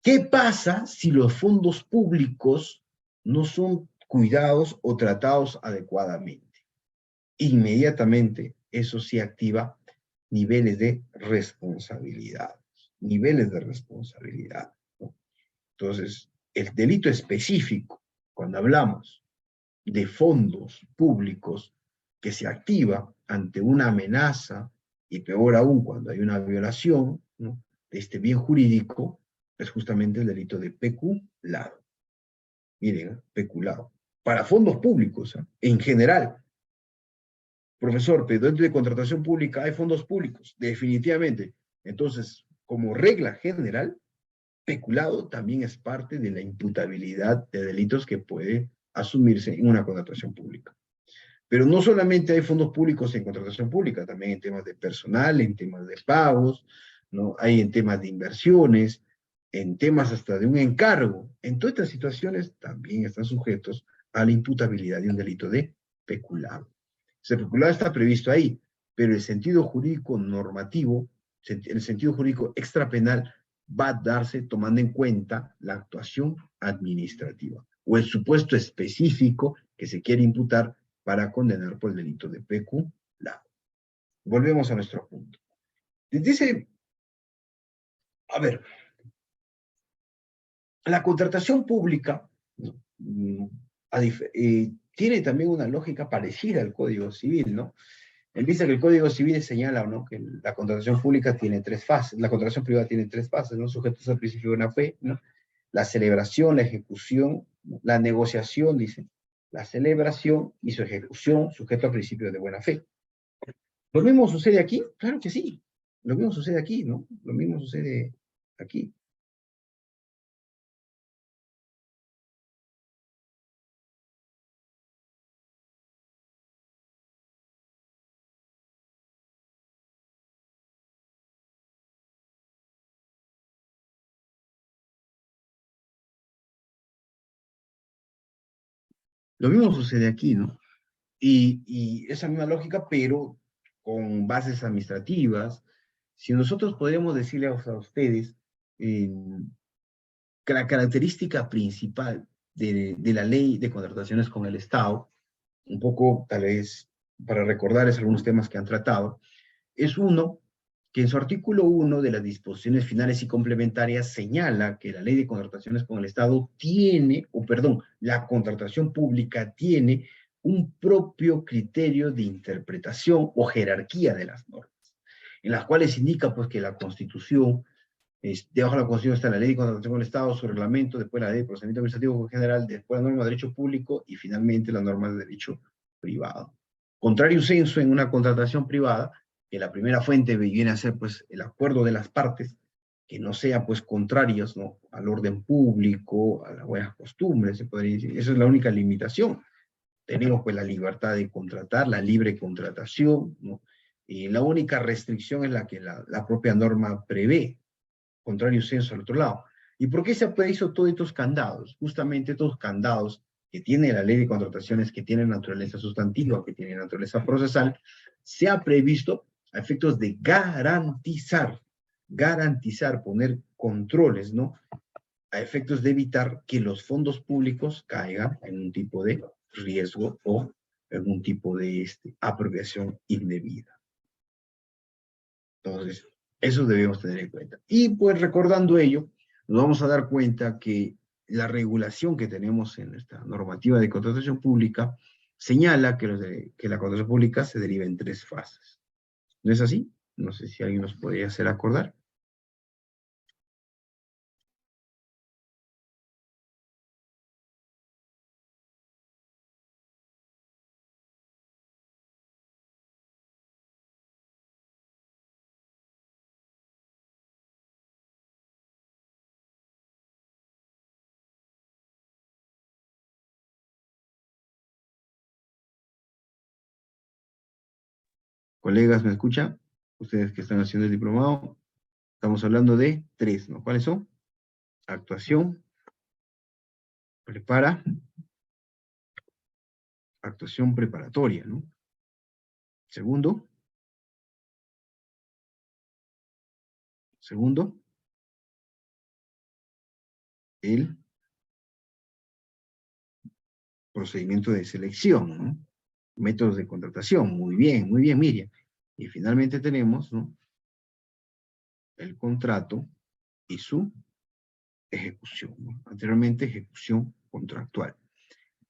[SPEAKER 2] ¿Qué pasa si los fondos públicos no son cuidados o tratados adecuadamente? Inmediatamente eso sí activa niveles de responsabilidad. Niveles de responsabilidad, ¿no? Entonces, el delito específico, cuando hablamos de fondos públicos que se activa ante una amenaza, y peor aún cuando hay una violación, ¿no?, de este bien jurídico, es justamente el delito de peculado. Miren, peculado. Para fondos públicos, en general. Profesor, pero dentro de contratación pública hay fondos públicos, definitivamente. Entonces, como regla general, peculado también es parte de la imputabilidad de delitos que puede asumirse en una contratación pública. Pero no solamente hay fondos públicos en contratación pública, también en temas de personal, en temas de pagos, ¿no? Hay en temas de inversiones, en temas hasta de un encargo. En todas estas situaciones también están sujetos a la imputabilidad de un delito de peculado. Ese peculado está previsto ahí, pero el sentido jurídico normativo, el sentido jurídico extrapenal, va a darse tomando en cuenta la actuación administrativa o el supuesto específico que se quiere imputar para condenar por el delito de peculado. Volvemos a nuestro punto. Dice, a ver, la contratación pública tiene también una lógica parecida al Código Civil, ¿no? En vista que el Código Civil señala, ¿no?, que la contratación pública tiene 3 fases, la contratación privada tiene 3 fases, ¿no?, sujetos al principio de buena fe, ¿no?, la celebración, la ejecución, la negociación, dice, la celebración y su ejecución sujeto al principio de buena fe. ¿Lo mismo sucede aquí? Claro que sí. Lo mismo sucede aquí, ¿no? Lo mismo sucede aquí. Lo mismo sucede aquí, ¿no? Y esa misma lógica, pero con bases administrativas. Si nosotros podríamos decirle a ustedes que la característica principal de la ley de contrataciones con el Estado, un poco tal vez para recordarles algunos temas que han tratado, es uno, que en su artículo 1 de las disposiciones finales y complementarias señala que la ley de contrataciones con el Estado tiene, o perdón, la contratación pública tiene un propio criterio de interpretación o jerarquía de las normas, en las cuales indica pues que la Constitución, debajo de la Constitución está la ley de contratación con el Estado, su reglamento, después la ley de procedimiento administrativo general, después la norma de derecho público y finalmente la norma de derecho privado. Contrario sensu en una contratación privada, que la primera fuente viene a ser pues el acuerdo de las partes, que no sea pues contrarios, ¿no?, al orden público, a las buenas costumbres, se podría decir. Esa es la única limitación. tenemos pues la libertad de contratar, la libre contratación, ¿no? Y la única restricción es la que la propia norma prevé, contrario censo al otro lado. ¿Y por qué se ha previsto todos estos candados? Justamente estos candados que tiene la ley de contrataciones, que tiene naturaleza sustantiva, que tiene naturaleza procesal, se ha previsto a efectos de garantizar, poner controles, ¿no? A efectos de evitar que los fondos públicos caigan en un tipo de riesgo o en un tipo de apropiación indebida. Entonces, eso debemos tener en cuenta. Y pues recordando ello, nos vamos a dar cuenta que la regulación que tenemos en esta normativa de contratación pública señala que la contratación pública se deriva en 3 fases. ¿No es así? No sé si alguien nos podría hacer acordar. Colegas, ¿me escuchan? Ustedes que están haciendo el diplomado, estamos hablando de 3, ¿no? ¿Cuáles son? Actuación, actuación preparatoria, ¿no? Segundo, el procedimiento de selección, ¿no? Métodos de contratación, muy bien, Miriam. Y finalmente tenemos, ¿no?, el contrato y su ejecución, ¿no? Anteriormente, ejecución contractual.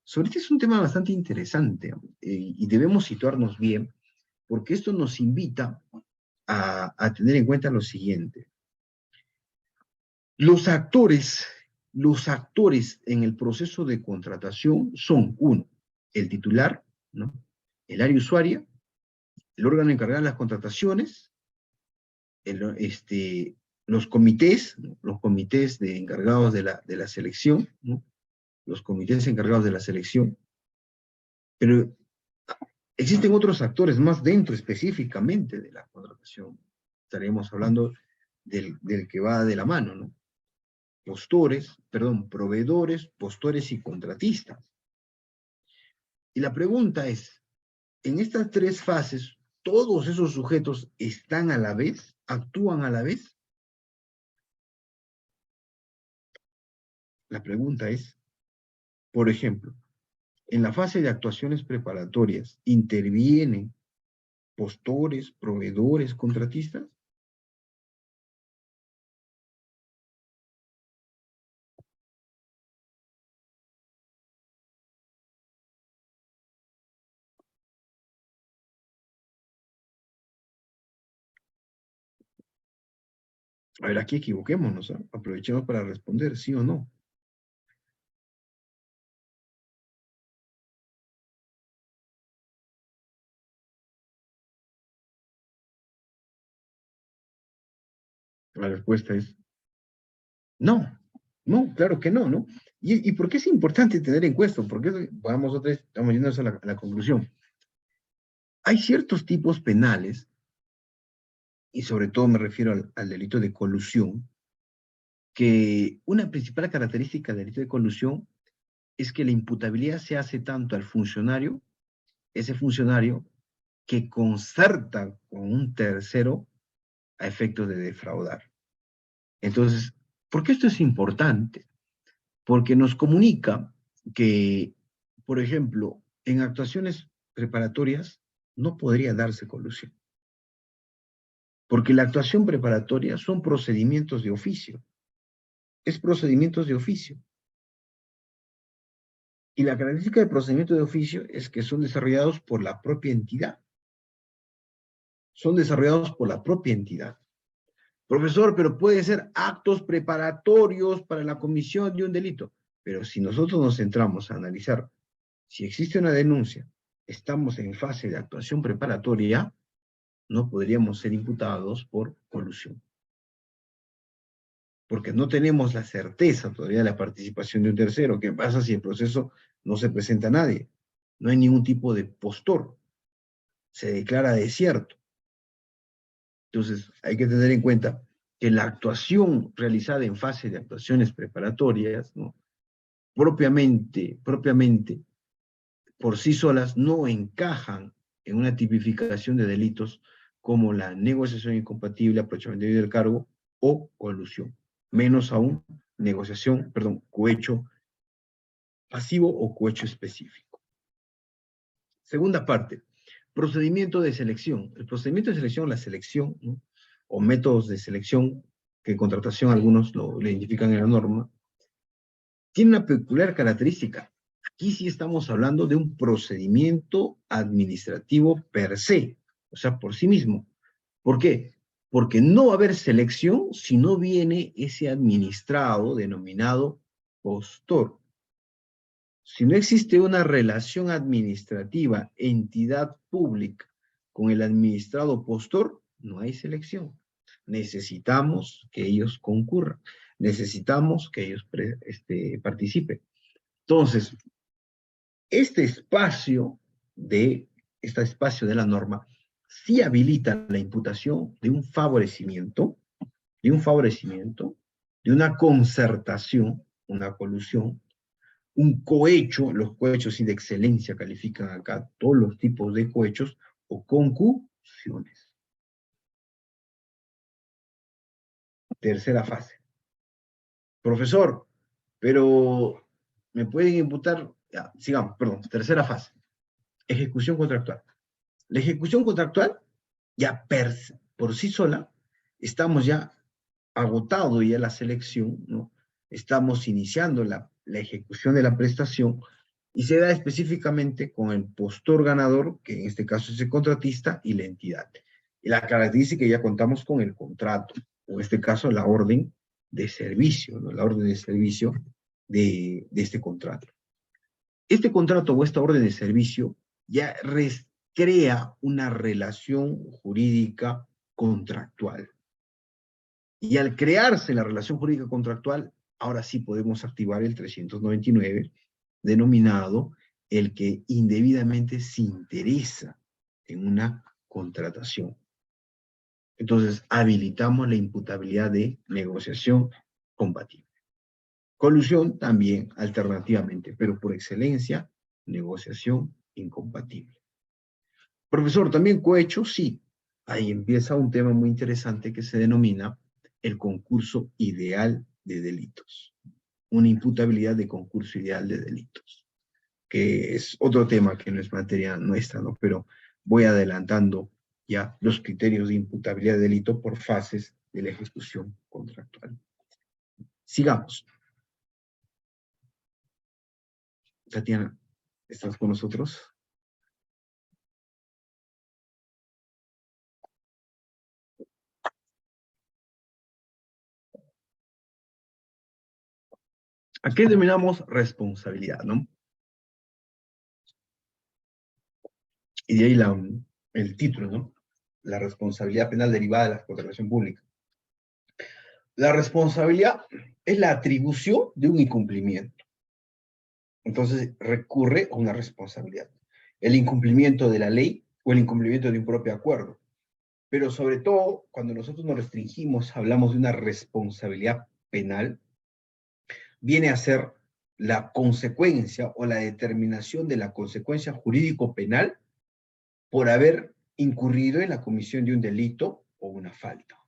[SPEAKER 2] Sobre este es un tema bastante interesante, y debemos situarnos bien, porque esto nos invita a tener en cuenta lo siguiente. Los actores en el proceso de contratación son, uno, el titular, ¿no?, el área usuaria, el órgano encargado de las contrataciones, los comités, ¿no?, los comités encargados de la selección, ¿no?, los comités encargados de la selección, pero existen otros actores más dentro específicamente de la contratación. Estaremos hablando del que va de la mano, ¿no? Proveedores, postores y contratistas. Y la pregunta es, en estas 3 fases, ¿todos esos sujetos están a la vez? ¿Actúan a la vez? La pregunta es, por ejemplo, en la fase de actuaciones preparatorias, ¿intervienen postores, proveedores, contratistas? A ver, aquí equivoquémonos, ¿eh? Aprovechemos para responder, ¿sí o no? La respuesta es no, claro que no, ¿no? ¿Y por qué es importante tener en cuenta? Porque vamos otra vez, estamos yendo a la conclusión. Hay ciertos tipos penales, y sobre todo me refiero al delito de colusión, que una principal característica del delito de colusión es que la imputabilidad se hace tanto al funcionario, ese funcionario, que concerta con un tercero a efectos de defraudar. Entonces, ¿por qué esto es importante? Porque nos comunica que, por ejemplo, en actuaciones preparatorias no podría darse colusión. Porque la actuación preparatoria son procedimientos de oficio. Es procedimientos de oficio. Y la característica de procedimiento de oficio es que son desarrollados por la propia entidad. Son desarrollados por la propia entidad. Profesor, pero puede ser actos preparatorios para la comisión de un delito. Pero si nosotros nos centramos a analizar si existe una denuncia, estamos en fase de actuación preparatoria, no podríamos ser imputados por colusión. Porque no tenemos la certeza todavía de la participación de un tercero. ¿Qué pasa si el proceso no se presenta a nadie? no hay ningún tipo de postor, se declara desierto. Entonces, hay que tener en cuenta que la actuación realizada en fase de actuaciones preparatorias, ¿no? propiamente, por sí solas, no encajan en una tipificación de delitos como la negociación incompatible, aprovechamiento del cargo o colusión. Menos aún, cohecho pasivo o cohecho específico. Segunda parte, procedimiento de selección. El procedimiento de selección, la selección, ¿no? o métodos de selección, que en contratación algunos lo identifican en la norma, tiene una peculiar característica. Aquí sí estamos hablando de un procedimiento administrativo per se, o sea, por sí mismo. ¿Por qué? Porque no va a haber selección si no viene ese administrado denominado postor. Si no existe una relación administrativa, entidad pública, con el administrado postor, no hay selección. Necesitamos que ellos concurran. Necesitamos que ellos participen. Entonces, este espacio de la norma sí habilita la imputación de un favorecimiento, de una concertación, una colusión, un cohecho, los cohechos sí de excelencia califican acá todos los tipos de cohechos, o concusiones. Tercera fase. Profesor, pero me pueden imputar, ya, sigamos, perdón, tercera fase. Ejecución contractual. La ejecución contractual, ya por sí sola, estamos ya agotado ya la selección, ¿no? Estamos iniciando la ejecución de la prestación y se da específicamente con el postor ganador, que en este caso es el contratista, y la entidad. Y la característica que ya contamos con el contrato, o en este caso la orden de servicio, ¿no? La orden de servicio de este contrato. Este contrato o esta orden de servicio ya crea una relación jurídica contractual. Y al crearse la relación jurídica contractual, ahora sí podemos activar el 399, denominado el que indebidamente se interesa en una contratación. Entonces, habilitamos la imputabilidad de negociación compatible. Colusión también, alternativamente, pero por excelencia, negociación incompatible. Profesor, ¿también cohecho? Sí. Ahí empieza un tema muy interesante que se denomina el concurso ideal de delitos. Una imputabilidad de concurso ideal de delitos, que es otro tema que no es materia nuestra, ¿no? Pero voy adelantando ya los criterios de imputabilidad de delito por fases de la ejecución contractual. Sigamos. Tatiana, ¿estás con nosotros? ¿A qué denominamos responsabilidad, no? Y de ahí el título, ¿no? La responsabilidad penal derivada de la contratación pública. La responsabilidad es la atribución de un incumplimiento. Entonces recurre a una responsabilidad. El incumplimiento de la ley o el incumplimiento de un propio acuerdo. Pero sobre todo, cuando nosotros nos restringimos, hablamos de una responsabilidad penal, viene a ser la consecuencia o la determinación de la consecuencia jurídico-penal por haber incurrido en la comisión de un delito o una falta.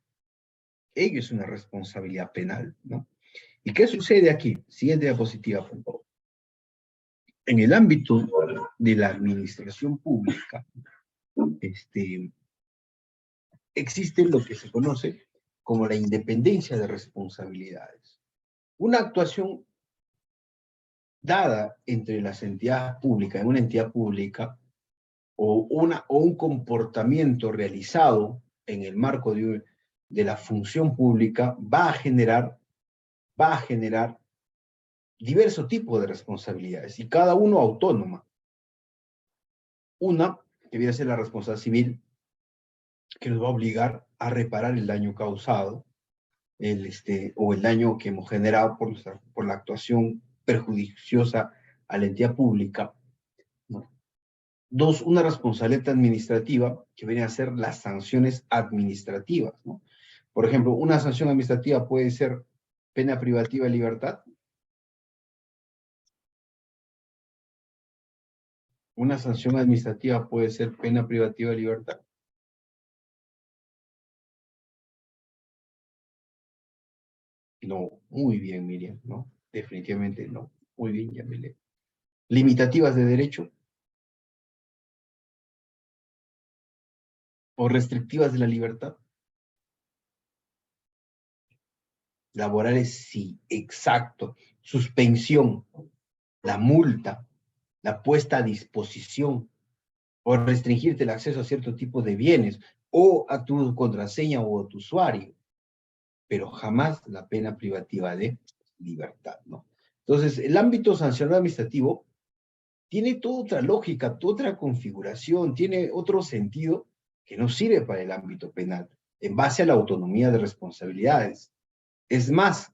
[SPEAKER 2] Ello es una responsabilidad penal, ¿no? ¿Y qué sucede aquí? Siguiente diapositiva, por favor. En el ámbito de la administración pública, existe lo que se conoce como la independencia de responsabilidades. Una actuación dada entre las entidades públicas, en una entidad pública, o un comportamiento realizado en el marco de la función pública va a generar diversos tipos de responsabilidades, y cada uno autónoma. Una, que viene a ser la responsabilidad civil, que nos va a obligar a reparar el daño causado, o el daño que hemos generado por la actuación perjudiciosa a la entidad pública, ¿no? Dos, una responsabilidad administrativa que viene a ser las sanciones administrativas, ¿no? Por ejemplo, una sanción administrativa puede ser pena privativa de libertad. Una sanción administrativa puede ser pena privativa de libertad. No, muy bien, Miriam, ¿no? Definitivamente no. Muy bien, Yamile. Limitativas de derecho o restrictivas de la libertad. Laborales, sí, exacto. Suspensión, la multa, la puesta a disposición o restringirte el acceso a cierto tipo de bienes o a tu contraseña o a tu usuario, pero jamás la pena privativa de libertad, ¿no? Entonces, el ámbito sancional administrativo tiene toda otra lógica, toda otra configuración, tiene otro sentido que no sirve para el ámbito penal, en base a la autonomía de responsabilidades. Es más,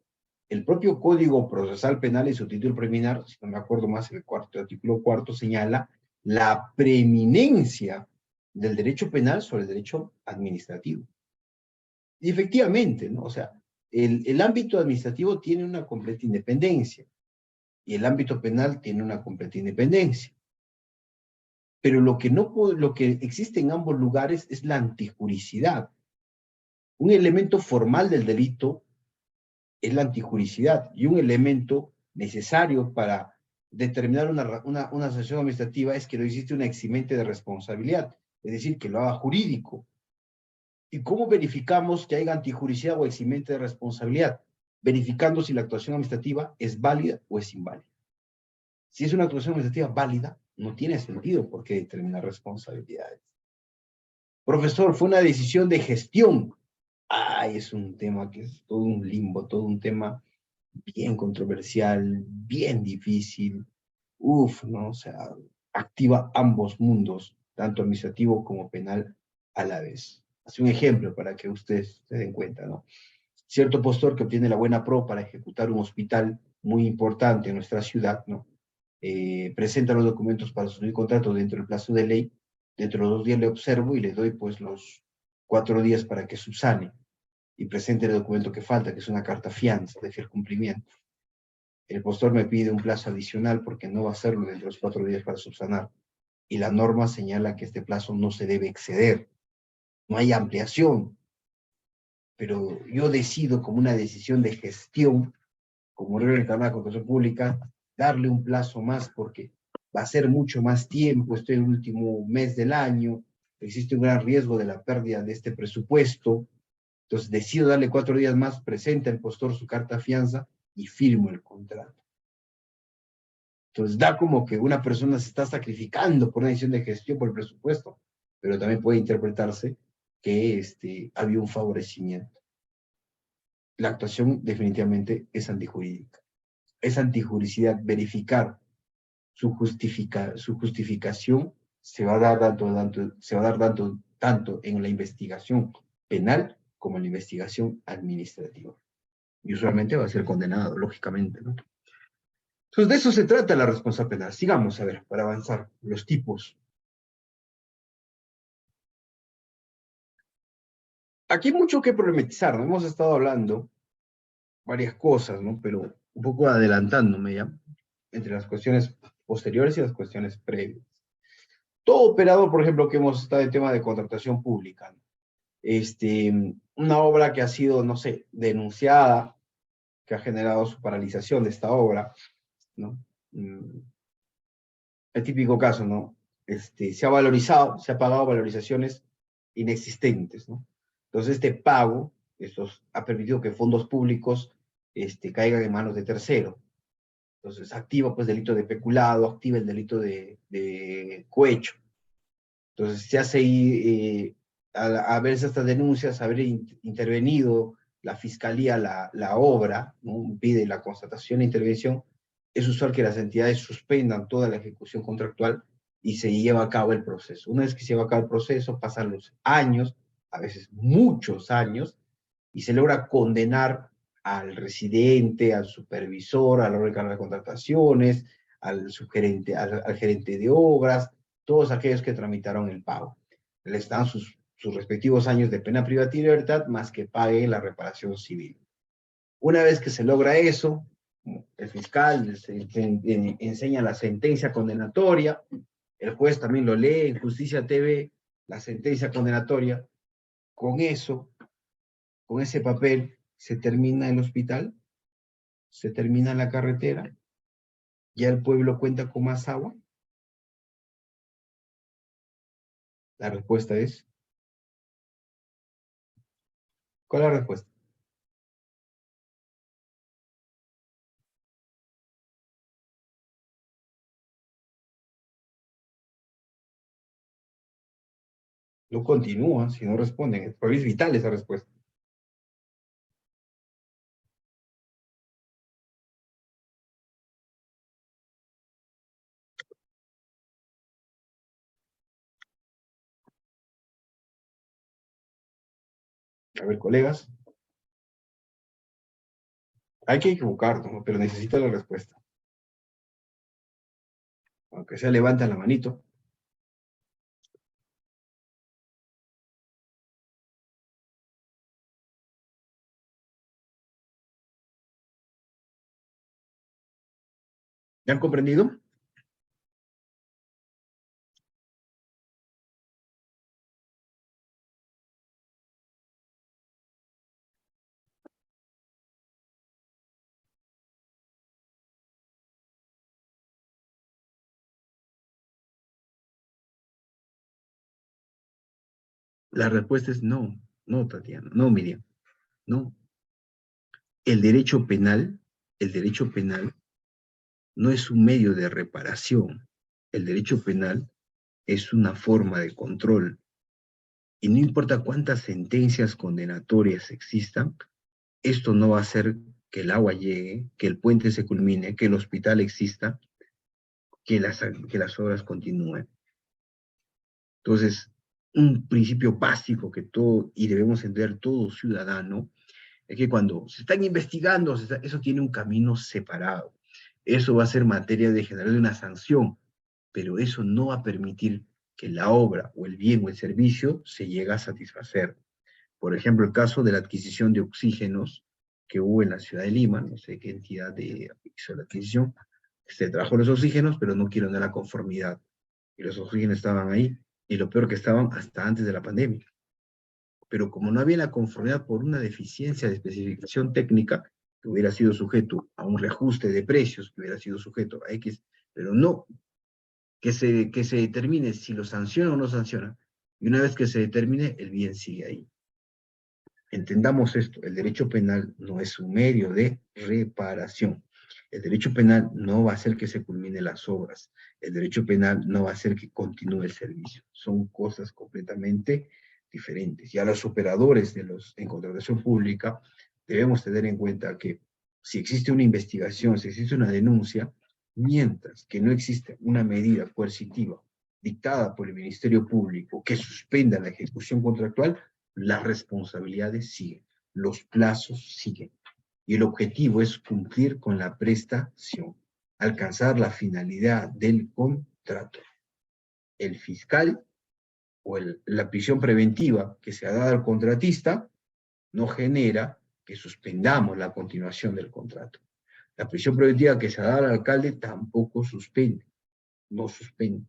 [SPEAKER 2] el propio Código Procesal Penal y su título preliminar, si no me acuerdo más, el artículo cuarto señala la preeminencia del derecho penal sobre el derecho administrativo. Y efectivamente, ¿no? O sea, el ámbito administrativo tiene una completa independencia y el ámbito penal tiene una completa independencia. Pero lo que existe en ambos lugares es la antijuricidad. Un elemento formal del delito es la antijuricidad y un elemento necesario para determinar una sanción administrativa es que no existe una eximente de responsabilidad, es decir, que lo haga jurídico. ¿Y cómo verificamos que haya antijuricidad o eximente de responsabilidad? Verificando si la actuación administrativa es válida o es inválida. Si es una actuación administrativa válida, no tiene sentido por qué determinar responsabilidades. Profesor, fue una decisión de gestión. Ay, es un tema que es todo un limbo, todo un tema bien controversial, bien difícil. Uf, ¿no? O sea, activa ambos mundos, tanto administrativo como penal a la vez. Hace un ejemplo para que ustedes se den cuenta, ¿no? Cierto postor que obtiene la buena pro para ejecutar un hospital muy importante en nuestra ciudad, ¿no? Presenta los documentos para suscribir contrato dentro del plazo de ley. Dentro de los 2 días le observo y le doy pues los 4 días para que subsane y presente el documento que falta, que es una carta fianza de fiel cumplimiento. El postor me pide un plazo adicional porque no va a hacerlo dentro de los 4 días para subsanar. Y la norma señala que este plazo no se debe exceder. No hay ampliación. Pero yo decido como una decisión de gestión, como reglamento de la contratación pública, darle un plazo más porque va a ser mucho más tiempo, estoy en el último mes del año, existe un gran riesgo de la pérdida de este presupuesto, entonces decido darle 4 días más, presenta el postor su carta fianza y firmo el contrato. Entonces da como que una persona se está sacrificando por una decisión de gestión por el presupuesto, pero también puede interpretarse que había un favorecimiento. La actuación definitivamente es antijurídica. Es antijuricidad. Verificar su justificación se va a dar tanto en la investigación penal como en la investigación administrativa. Y usualmente va a ser condenado, lógicamente, ¿no? Entonces, de eso se trata la responsabilidad penal. Sigamos, a ver, para avanzar, los tipos. Aquí hay mucho que problematizar, ¿no? Hemos estado hablando varias cosas, ¿no? Pero un poco adelantándome ya, entre las cuestiones posteriores y las cuestiones previas. Todo operador, por ejemplo, que hemos estado en tema de contratación pública, una obra que ha sido, no sé, denunciada, que ha generado su paralización de esta obra, ¿no? El típico caso, ¿no? Se ha valorizado, se ha pagado valorizaciones inexistentes, ¿no? Entonces, este pago, ha permitido que fondos públicos caigan en manos de tercero. Entonces, activa pues delito de peculado, activa el delito de cohecho. Entonces, se hace, a ver estas denuncias, haber intervenido la fiscalía, la obra, ¿no? Pide la constatación e intervención, es usual que las entidades suspendan toda la ejecución contractual y se lleva a cabo el proceso. Una vez que se lleva a cabo el proceso, pasan los años, a veces muchos años, y se logra condenar al residente, al supervisor, al órgano de contrataciones, al subgerente, al gerente de obras, todos aquellos que tramitaron el pago. Les dan sus respectivos años de pena privativa de libertad, más que pague la reparación civil. Una vez que se logra eso, el fiscal enseña la sentencia condenatoria, el juez también lo lee en Justicia TV, la sentencia condenatoria. Con eso, con ese papel, se termina el hospital, se termina la carretera, ya el pueblo cuenta con más agua. La respuesta es, ¿cuál es la respuesta? No continúa si no responden, es vital esa respuesta. A ver, colegas, hay que equivocarnos, ¿no? Pero necesito la respuesta. Aunque sea, levanta la manito. ¿Ya han comprendido? La respuesta es no, no, Tatiana, no, Miriam, no. El derecho penal, el derecho penal no es un medio de reparación. El derecho penal es una forma de control. Y no importa cuántas sentencias condenatorias existan, esto no va a hacer que el agua llegue, que el puente se culmine, que el hospital exista, que las obras continúen. Entonces, un principio básico que todo, y debemos entender todo ciudadano, es que cuando se están investigando, eso tiene un camino separado. Eso va a ser materia de generar una sanción, pero eso no va a permitir que la obra o el bien o el servicio se llegue a satisfacer. Por ejemplo, el caso de la adquisición de oxígenos que hubo en la ciudad de Lima, no sé qué entidad hizo la adquisición, se trajo los oxígenos, pero no quieren dar la conformidad. Y los oxígenos estaban ahí, y lo peor que estaban hasta antes de la pandemia. Pero como no había la conformidad por una deficiencia de especificación técnica, que hubiera sido sujeto a un reajuste de precios, que hubiera sido sujeto a X, pero no que se determine si lo sanciona o no sanciona, y una vez que se determine, el bien sigue ahí. Entendamos esto, el derecho penal no es un medio de reparación. El derecho penal no va a hacer que se culminen las obras. El derecho penal no va a hacer que continúe el servicio. Son cosas completamente diferentes. Y a los operadores en contratación pública debemos tener en cuenta que si existe una investigación, si existe una denuncia, mientras que no existe una medida coercitiva dictada por el Ministerio Público que suspenda la ejecución contractual, las responsabilidades siguen, los plazos siguen. Y el objetivo es cumplir con la prestación, alcanzar la finalidad del contrato. El fiscal o la prisión preventiva que se ha dado al contratista no genera que suspendamos la continuación del contrato. La prisión preventiva que se ha dado al alcalde tampoco suspende, no suspende.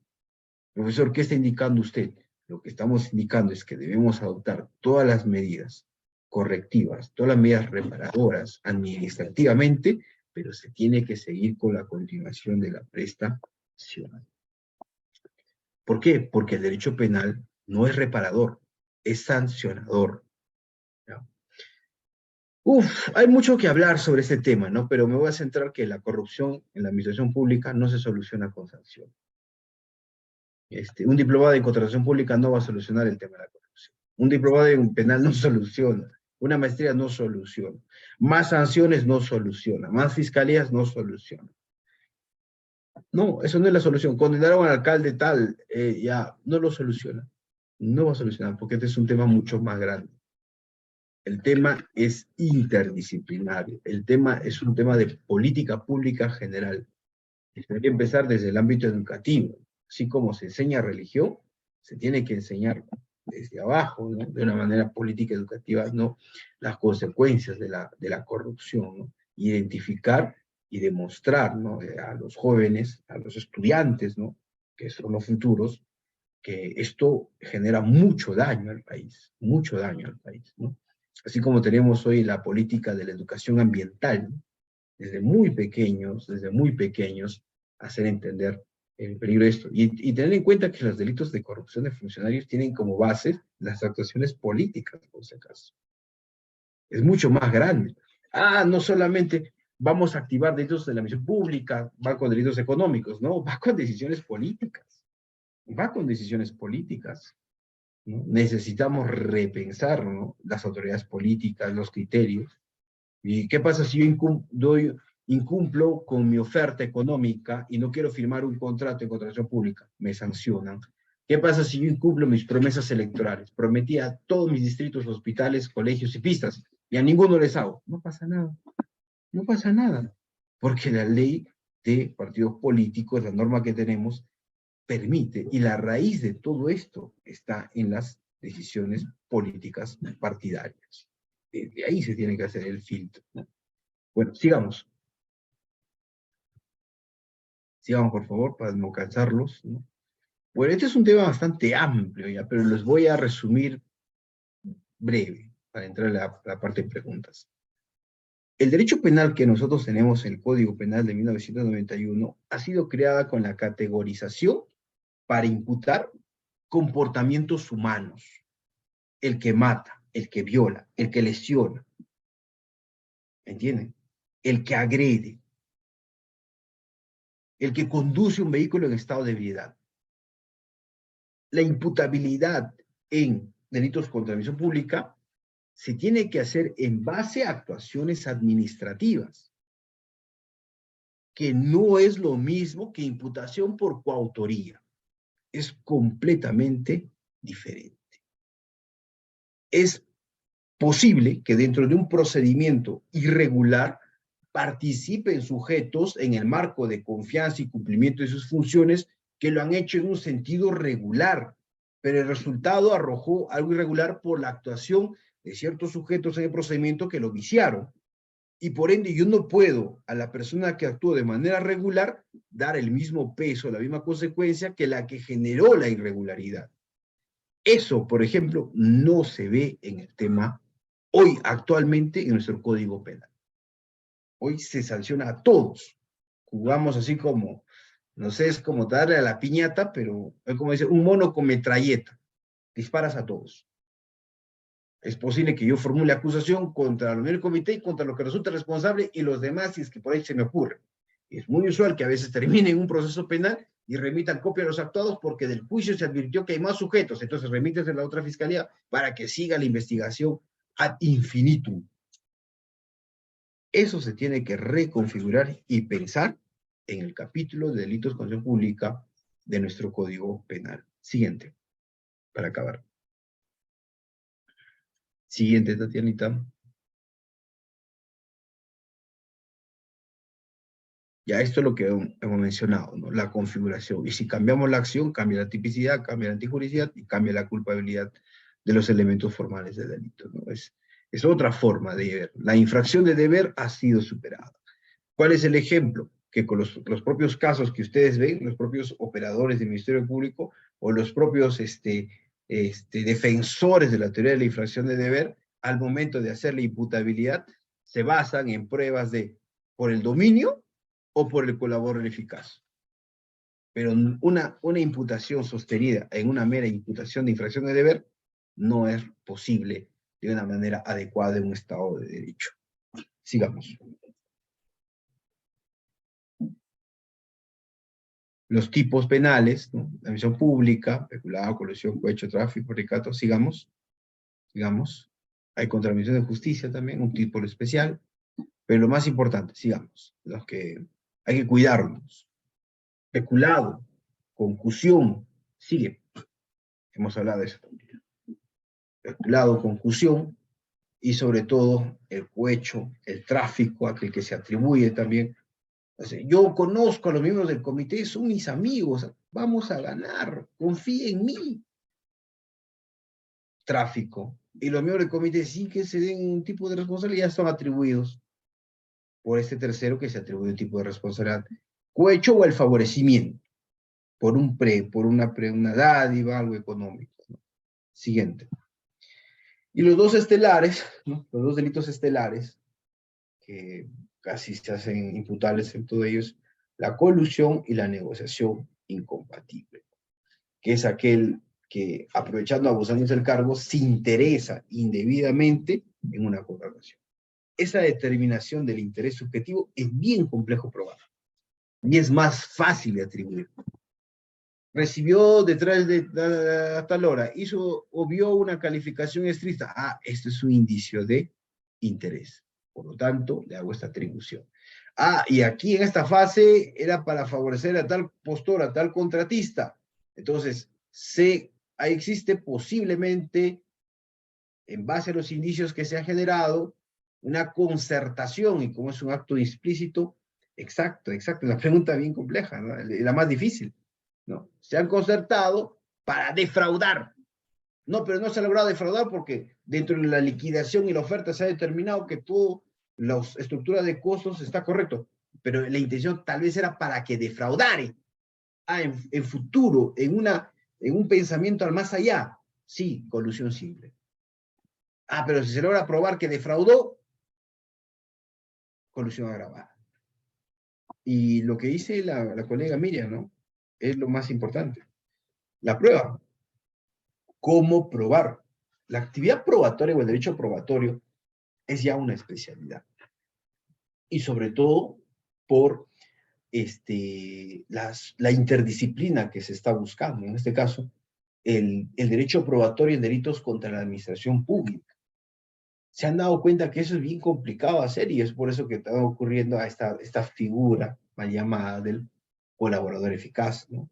[SPEAKER 2] Profesor, ¿qué está indicando usted? Lo que estamos indicando es que debemos adoptar todas las medidas correctivas, todas las medidas reparadoras administrativamente, pero se tiene que seguir con la continuación de la prestación. ¿Por qué? Porque el derecho penal no es reparador, es sancionador. ¿Ya? Hay mucho que hablar sobre este tema, ¿no? Pero me voy a centrar que la corrupción en la administración pública no se soluciona con sanción. Un diplomado en contratación pública no va a solucionar el tema de la corrupción. Un diplomado en penal no soluciona. Una maestría no soluciona. Más sanciones no soluciona. Más fiscalías no soluciona. No, eso no es la solución. Condenar a un alcalde tal, ya, no lo soluciona. No va a solucionar, porque este es un tema mucho más grande. El tema es interdisciplinario. El tema es un tema de política pública general. Y debería empezar desde el ámbito educativo. Así como se enseña religión, se tiene que enseñar desde abajo, ¿no? De una manera política educativa, ¿no? Las consecuencias de la corrupción, ¿no? Identificar y demostrar, ¿no? A los jóvenes, a los estudiantes, ¿no? Que son los futuros, que esto genera mucho daño al país, ¿no? Así como tenemos hoy la política de la educación ambiental, ¿no? Desde muy pequeños, hacer entender el peligro de esto. Y tener en cuenta que los delitos de corrupción de funcionarios tienen como base las actuaciones políticas, por si acaso. Es mucho más grande. No solamente vamos a activar delitos de la misión pública, va con delitos económicos, no, va con decisiones políticas. ¿No? Necesitamos repensar, ¿no? Las autoridades políticas, los criterios. ¿Y qué pasa si yo incumplo con mi oferta económica y no quiero firmar un contrato de contratación pública? Me sancionan. ¿Qué pasa si yo incumplo mis promesas electorales? Prometí a todos mis distritos, hospitales, colegios y pistas, y a ninguno les hago. No pasa nada. No pasa nada. Porque la ley de partidos políticos, la norma que tenemos, permite, y la raíz de todo esto está en las decisiones políticas partidarias. De ahí se tiene que hacer el filtro, ¿no? Bueno, sigamos. Sigamos, por favor, para no cansarlos, ¿no? Bueno, este es un tema bastante amplio ya, pero los voy a resumir breve, para entrar a la parte de preguntas. El derecho penal que nosotros tenemos en el Código Penal de 1991 ha sido creada con la categorización para imputar comportamientos humanos. El que mata, el que viola, el que lesiona, ¿entienden? El que agrede, el que conduce un vehículo en estado de ebriedad. La imputabilidad en delitos contra la administración pública se tiene que hacer en base a actuaciones administrativas, que no es lo mismo que imputación por coautoría. Es completamente diferente. Es posible que dentro de un procedimiento irregular participen sujetos en el marco de confianza y cumplimiento de sus funciones que lo han hecho en un sentido regular, pero el resultado arrojó algo irregular por la actuación de ciertos sujetos en el procedimiento que lo viciaron. Y por ende yo no puedo a la persona que actuó de manera regular dar el mismo peso, la misma consecuencia que la que generó la irregularidad. Eso, por ejemplo, no se ve en el tema hoy actualmente en nuestro Código Penal. Hoy se sanciona a todos. Jugamos así como, no sé, es como darle a la piñata, pero es como dice, un mono con metralleta. Disparas a todos. Es posible que yo formule acusación contra el primer comité y contra lo que resulta responsable y los demás, si es que por ahí se me ocurre. Es muy usual que a veces termine en un proceso penal y remitan copia de los actuados porque del juicio se advirtió que hay más sujetos, entonces remites a la otra fiscalía para que siga la investigación ad infinitum. Eso se tiene que reconfigurar y pensar en el capítulo de delitos contra la pública de nuestro Código Penal. Siguiente, para acabar. Siguiente, Tatianita. Ya esto es lo que hemos mencionado, ¿no? La configuración. Y si cambiamos la acción, cambia la tipicidad, cambia la antijuricidad y cambia la culpabilidad de los elementos formales del delito, ¿no? Es otra forma de ver. La infracción de deber ha sido superada. ¿Cuál es el ejemplo? Que con los propios casos que ustedes ven, los propios operadores del Ministerio Público o los propios defensores de la teoría de la infracción de deber, al momento de hacer la imputabilidad, se basan en pruebas por el dominio o por el colaborador eficaz. Pero una imputación sostenida en una mera imputación de infracción de deber no es posible de una manera adecuada en un Estado de Derecho. Sigamos. Los tipos penales, ¿no? La misión pública, peculado, colusión, cohecho, tráfico, recato, sigamos. Hay contravención de justicia también, un tipo especial. Pero lo más importante, sigamos, los que hay que cuidarnos. Peculado, concusión, sigue. Hemos hablado de eso también. Peculado, concusión, y sobre todo el cohecho, el tráfico, aquel que se atribuye también O sea, yo conozco a los miembros del comité, son mis amigos, vamos a ganar, confía en mí. Tráfico. Y los miembros del comité, sin que se den un tipo de responsabilidad, son atribuidos por este tercero que se atribuye un tipo de responsabilidad, cohecho o el favorecimiento, por una dádiva, algo económico, ¿no? Siguiente. Y los dos estelares, ¿no? Los dos delitos estelares, que casi se hacen imputables en todos ellos, la colusión y la negociación incompatible, que es aquel que, aprovechando, abusándose del cargo, se interesa indebidamente en una contratación. Esa determinación del interés subjetivo es bien complejo probar, y es más fácil de atribuir. Recibió detrás de a tal hora, hizo o vio una calificación estricta. Ah, esto es un indicio de interés. Por lo tanto, le hago esta atribución. Ah, y aquí en esta fase era para favorecer a tal postor, a tal contratista. Entonces, ahí existe posiblemente, en base a los indicios que se han generado, una concertación, y como es un acto explícito, exacto, la pregunta bien compleja, ¿no? La más difícil, ¿no? Se han concertado para defraudar. No, pero no se ha logrado defraudar porque dentro de la liquidación y la oferta se ha determinado que toda la estructura de costos está correcto, pero la intención tal vez era para que defraudare. Ah, en futuro, en un pensamiento al más allá, sí, colusión simple. Ah, pero si se logra probar que defraudó, colusión agravada. Y lo que dice la colega Miriam, ¿no? Es lo más importante. La prueba. ¿Cómo probar? La actividad probatoria o el derecho probatorio es ya una especialidad. Y sobre todo por la interdisciplina que se está buscando. En este caso, el derecho probatorio en delitos contra la administración pública. Se han dado cuenta que eso es bien complicado hacer y es por eso que está ocurriendo a esta figura mal llamada del colaborador eficaz, ¿no?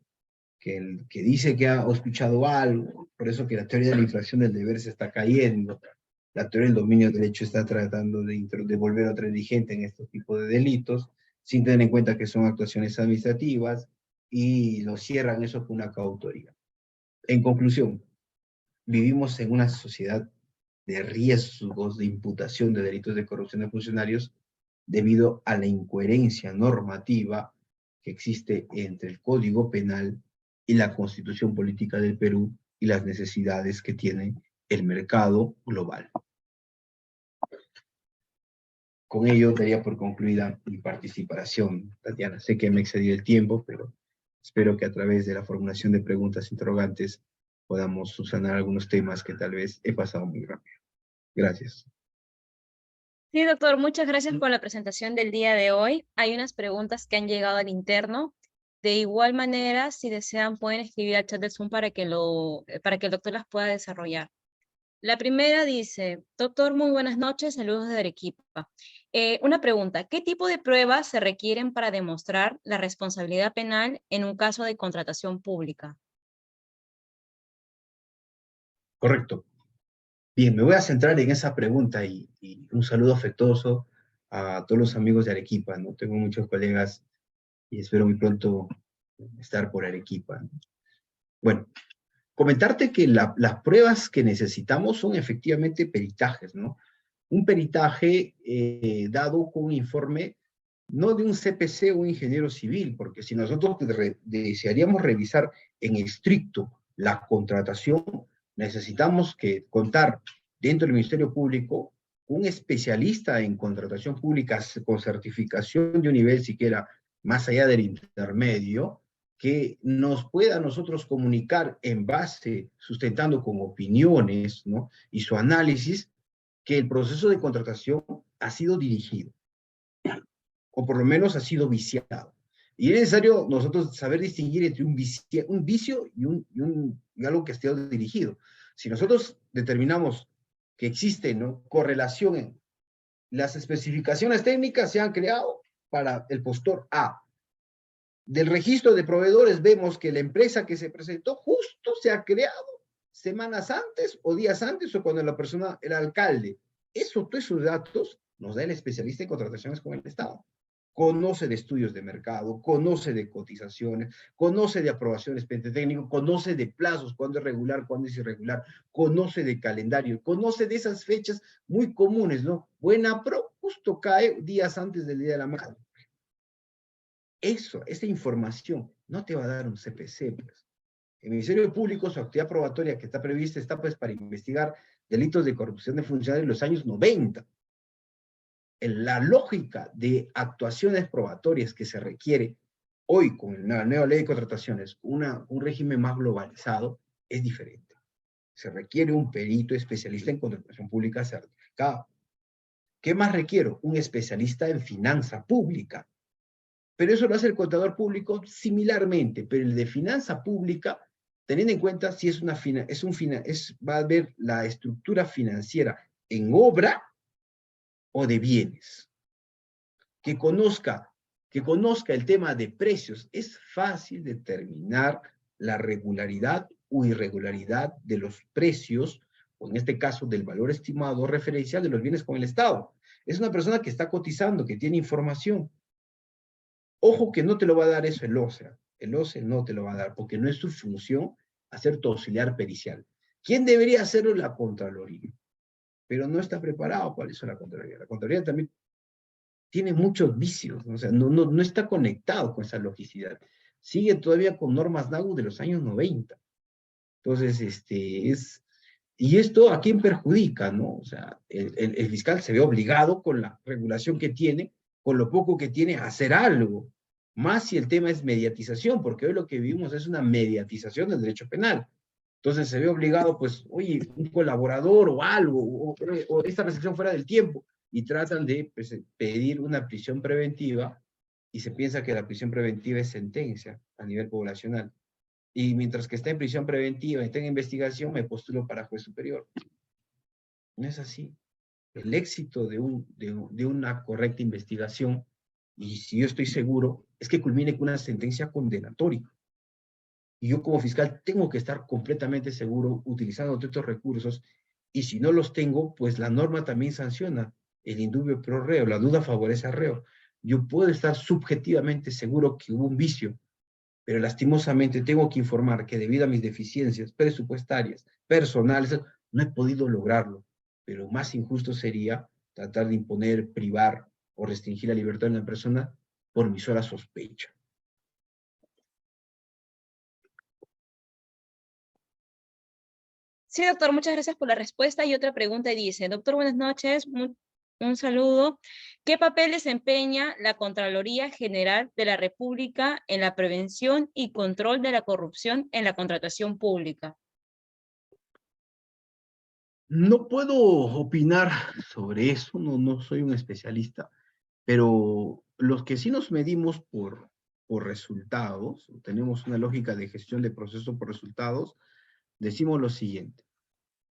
[SPEAKER 2] Que dice que ha escuchado algo, por eso que la teoría de la infracción del deber se está cayendo, la teoría del dominio del derecho está tratando de volver otra dirigente en este tipo de delitos, sin tener en cuenta que son actuaciones administrativas y lo cierran eso con una coautoría. En conclusión, vivimos en una sociedad de riesgos de imputación de delitos de corrupción de funcionarios debido a la incoherencia normativa que existe entre el Código Penal y la Constitución Política del Perú y las necesidades que tiene el mercado global. Con ello daría por concluida mi participación, Tatiana. Sé que me excedí el tiempo, pero espero que a través de la formulación de preguntas interrogantes podamos subsanar algunos temas que tal vez he pasado muy rápido. Gracias.
[SPEAKER 1] Sí, doctor, muchas gracias por la presentación del día de hoy. Hay unas preguntas que han llegado al interno. De igual manera, si desean, pueden escribir al chat de Zoom para que el doctor las pueda desarrollar. La primera dice, doctor, muy buenas noches, saludos de Arequipa. Una pregunta, ¿qué tipo de pruebas se requieren para demostrar la responsabilidad penal en un caso de contratación pública?
[SPEAKER 2] Correcto. Bien, me voy a centrar en esa pregunta y un saludo afectuoso a todos los amigos de Arequipa, ¿no? Tengo muchos colegas y espero muy pronto estar por Arequipa, ¿no? Bueno, comentarte que las pruebas que necesitamos son efectivamente peritajes, ¿no? Un peritaje dado con un informe no de un CPC o un ingeniero civil, porque si nosotros desearíamos revisar en estricto la contratación, necesitamos contar dentro del Ministerio Público un especialista en contratación pública con certificación de un nivel siquiera más allá del intermedio, que nos pueda a nosotros comunicar en base, sustentando con opiniones, ¿no? Y su análisis, que el proceso de contratación ha sido dirigido, o por lo menos ha sido viciado. Y es necesario nosotros saber distinguir entre un vicio y algo que esté dirigido. Si nosotros determinamos que existe, ¿no?, correlación en las especificaciones técnicas se han creado para el postor A. Del registro de proveedores vemos que la empresa que se presentó justo se ha creado semanas antes o días antes o cuando la persona era alcalde. Todos esos datos nos da el especialista en contrataciones con el Estado. conoce de estudios de mercado, conoce de cotizaciones, conoce de aprobaciones expediente técnico, conoce de plazos, cuándo es regular, cuándo es irregular, conoce de calendario, conoce de esas fechas muy comunes, ¿no? Buena Pro justo cae días antes del Día de la Madre. Esa información no te va a dar un CPC, pues. El Ministerio Público, su actividad probatoria que está prevista, está pues para investigar delitos de corrupción de funcionarios en los años 90. La lógica de actuaciones probatorias que se requiere hoy con la nueva ley de contrataciones, un régimen más globalizado, es diferente. Se requiere un perito especialista en contratación pública certificado. ¿Qué más requiero? Un especialista en finanza pública. Pero eso lo hace el contador público similarmente, pero el de finanza pública, teniendo en cuenta si es va a ver la estructura financiera en obra o de bienes. Que conozca el tema de precios. Es fácil determinar la regularidad o irregularidad de los precios, o en este caso del valor estimado referencial de los bienes con el Estado. Es una persona que está cotizando, que tiene información. Ojo que no te lo va a dar eso el OCE. El OCE no te lo va a dar, porque no es su función hacer tu auxiliar pericial. ¿Quién debería hacerlo? La Contraloría. Pero no está preparado para eso la Contraloría. La Contraloría también tiene muchos vicios, ¿no? O sea, no está conectado con esa logicidad. Sigue todavía con normas NAGU de los años 90. Entonces, y esto a quién perjudica, ¿no? O sea, el fiscal se ve obligado con la regulación que tiene, con lo poco que tiene, a hacer algo. Más si el tema es mediatización, porque hoy lo que vivimos es una mediatización del derecho penal. Entonces se ve obligado, pues, oye, un colaborador o algo, o esta recepción fuera del tiempo, y tratan de pues, pedir una prisión preventiva, y se piensa que la prisión preventiva es sentencia a nivel poblacional. Y mientras que está en prisión preventiva y está en investigación, me postulo para juez superior. No es así. El éxito de una correcta investigación, y si yo estoy seguro, es que culmine con una sentencia condenatoria. Y yo como fiscal tengo que estar completamente seguro utilizando estos recursos, y si no los tengo, pues la norma también sanciona el indubio pro reo, la duda favorece al reo. Yo puedo estar subjetivamente seguro que hubo un vicio, pero lastimosamente tengo que informar que debido a mis deficiencias presupuestarias, personales, no he podido lograrlo. Pero más injusto sería tratar de imponer, privar o restringir la libertad de una persona por mi sola sospecha.
[SPEAKER 1] Sí, doctor, muchas gracias por la respuesta. Y otra pregunta dice, doctor, buenas noches, un saludo. ¿Qué papel desempeña la Contraloría General de la República en la prevención y control de la corrupción en la contratación pública?
[SPEAKER 2] No puedo opinar sobre eso, no soy un especialista, pero los que sí nos medimos por resultados, tenemos una lógica de gestión de proceso por resultados, decimos lo siguiente.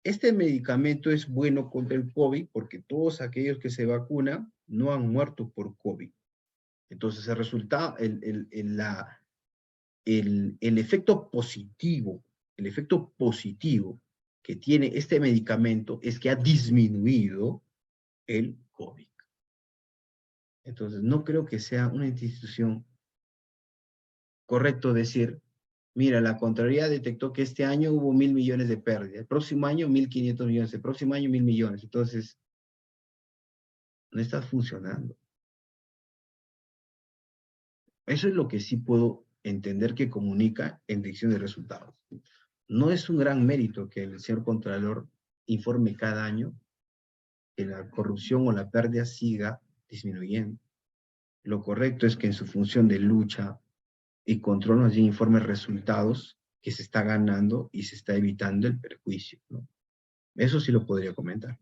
[SPEAKER 2] Este medicamento es bueno contra el COVID porque todos aquellos que se vacunan no han muerto por COVID. Entonces, el resultado, el efecto positivo que tiene este medicamento es que ha disminuido el COVID. Entonces, no creo que sea una institución correcto decir, mira, la Contraloría detectó que este año hubo 1.000 millones de pérdidas, el próximo año 1.500 millones, el próximo año 1.000 millones. Entonces, no está funcionando. Eso es lo que sí puedo entender que comunica en dicción de resultados. No es un gran mérito que el señor Contralor informe cada año que la corrupción o la pérdida siga disminuyendo. Lo correcto es que en su función de lucha y control nos informe resultados que se está ganando y se está evitando el perjuicio, ¿no? Eso sí lo podría comentar.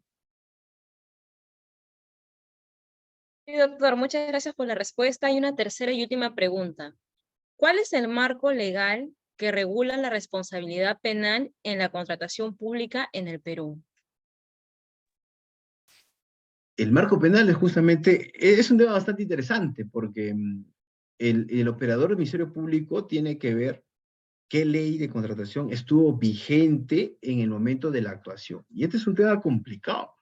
[SPEAKER 1] Sí, doctor, muchas gracias por la respuesta. Y una tercera y última pregunta. ¿Cuál es el marco legal que regula la responsabilidad penal en la contratación pública en el Perú?
[SPEAKER 2] El marco penal es justamente, es un tema bastante interesante porque el operador del Ministerio Público tiene que ver qué ley de contratación estuvo vigente en el momento de la actuación. Y este es un tema complicado,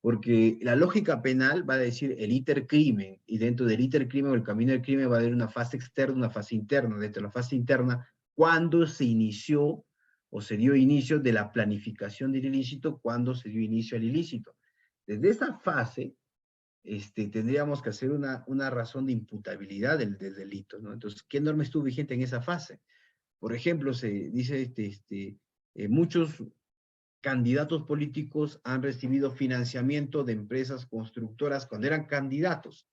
[SPEAKER 2] Porque la lógica penal va a decir el íter crimen, y dentro del íter crimen o el camino del crimen va a haber una fase externa, una fase interna. Dentro de la fase interna, ¿cuándo se inició o se dio inicio de la planificación del ilícito? ¿Cuándo se dio inicio al ilícito? Desde esa fase, tendríamos que hacer una razón de imputabilidad del delito, ¿no? Entonces, ¿qué norma estuvo vigente en esa fase? Por ejemplo, se dice, muchos candidatos políticos han recibido financiamiento de empresas constructoras cuando eran candidatos,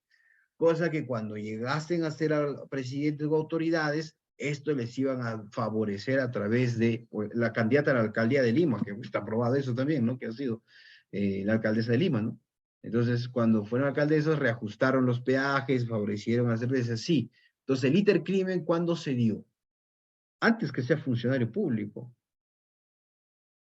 [SPEAKER 2] cosa que cuando llegasen a ser presidentes o autoridades, esto les iban a favorecer a través de la candidata a la alcaldía de Lima, que está aprobado eso también, ¿no? Que ha sido la alcaldesa de Lima, ¿no? Entonces, cuando fueron alcaldesas, reajustaron los peajes, favorecieron a las empresas, sí. Entonces, el intercrimen, ¿cuándo se dio? Antes que sea funcionario público.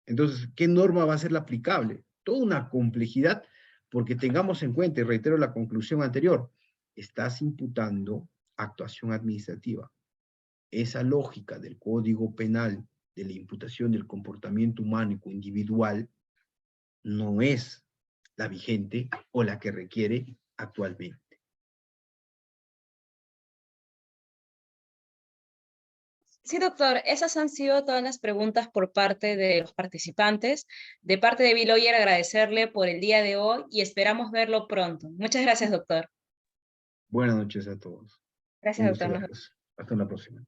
[SPEAKER 2] Entonces, ¿qué norma va a ser la aplicable? Toda una complejidad, porque tengamos en cuenta, y reitero la conclusión anterior, estás imputando actuación administrativa. Esa lógica del Código Penal, de la imputación del comportamiento humano individual, no es la vigente o la que requiere actualmente.
[SPEAKER 1] Sí, doctor, esas han sido todas las preguntas por parte de los participantes. De parte de Biloyer, agradecerle por el día de hoy y esperamos verlo pronto. Muchas gracias, doctor.
[SPEAKER 2] Buenas noches a todos.
[SPEAKER 1] Gracias,
[SPEAKER 2] Un gusto
[SPEAKER 1] doctor.
[SPEAKER 2] verlos. Hasta la próxima.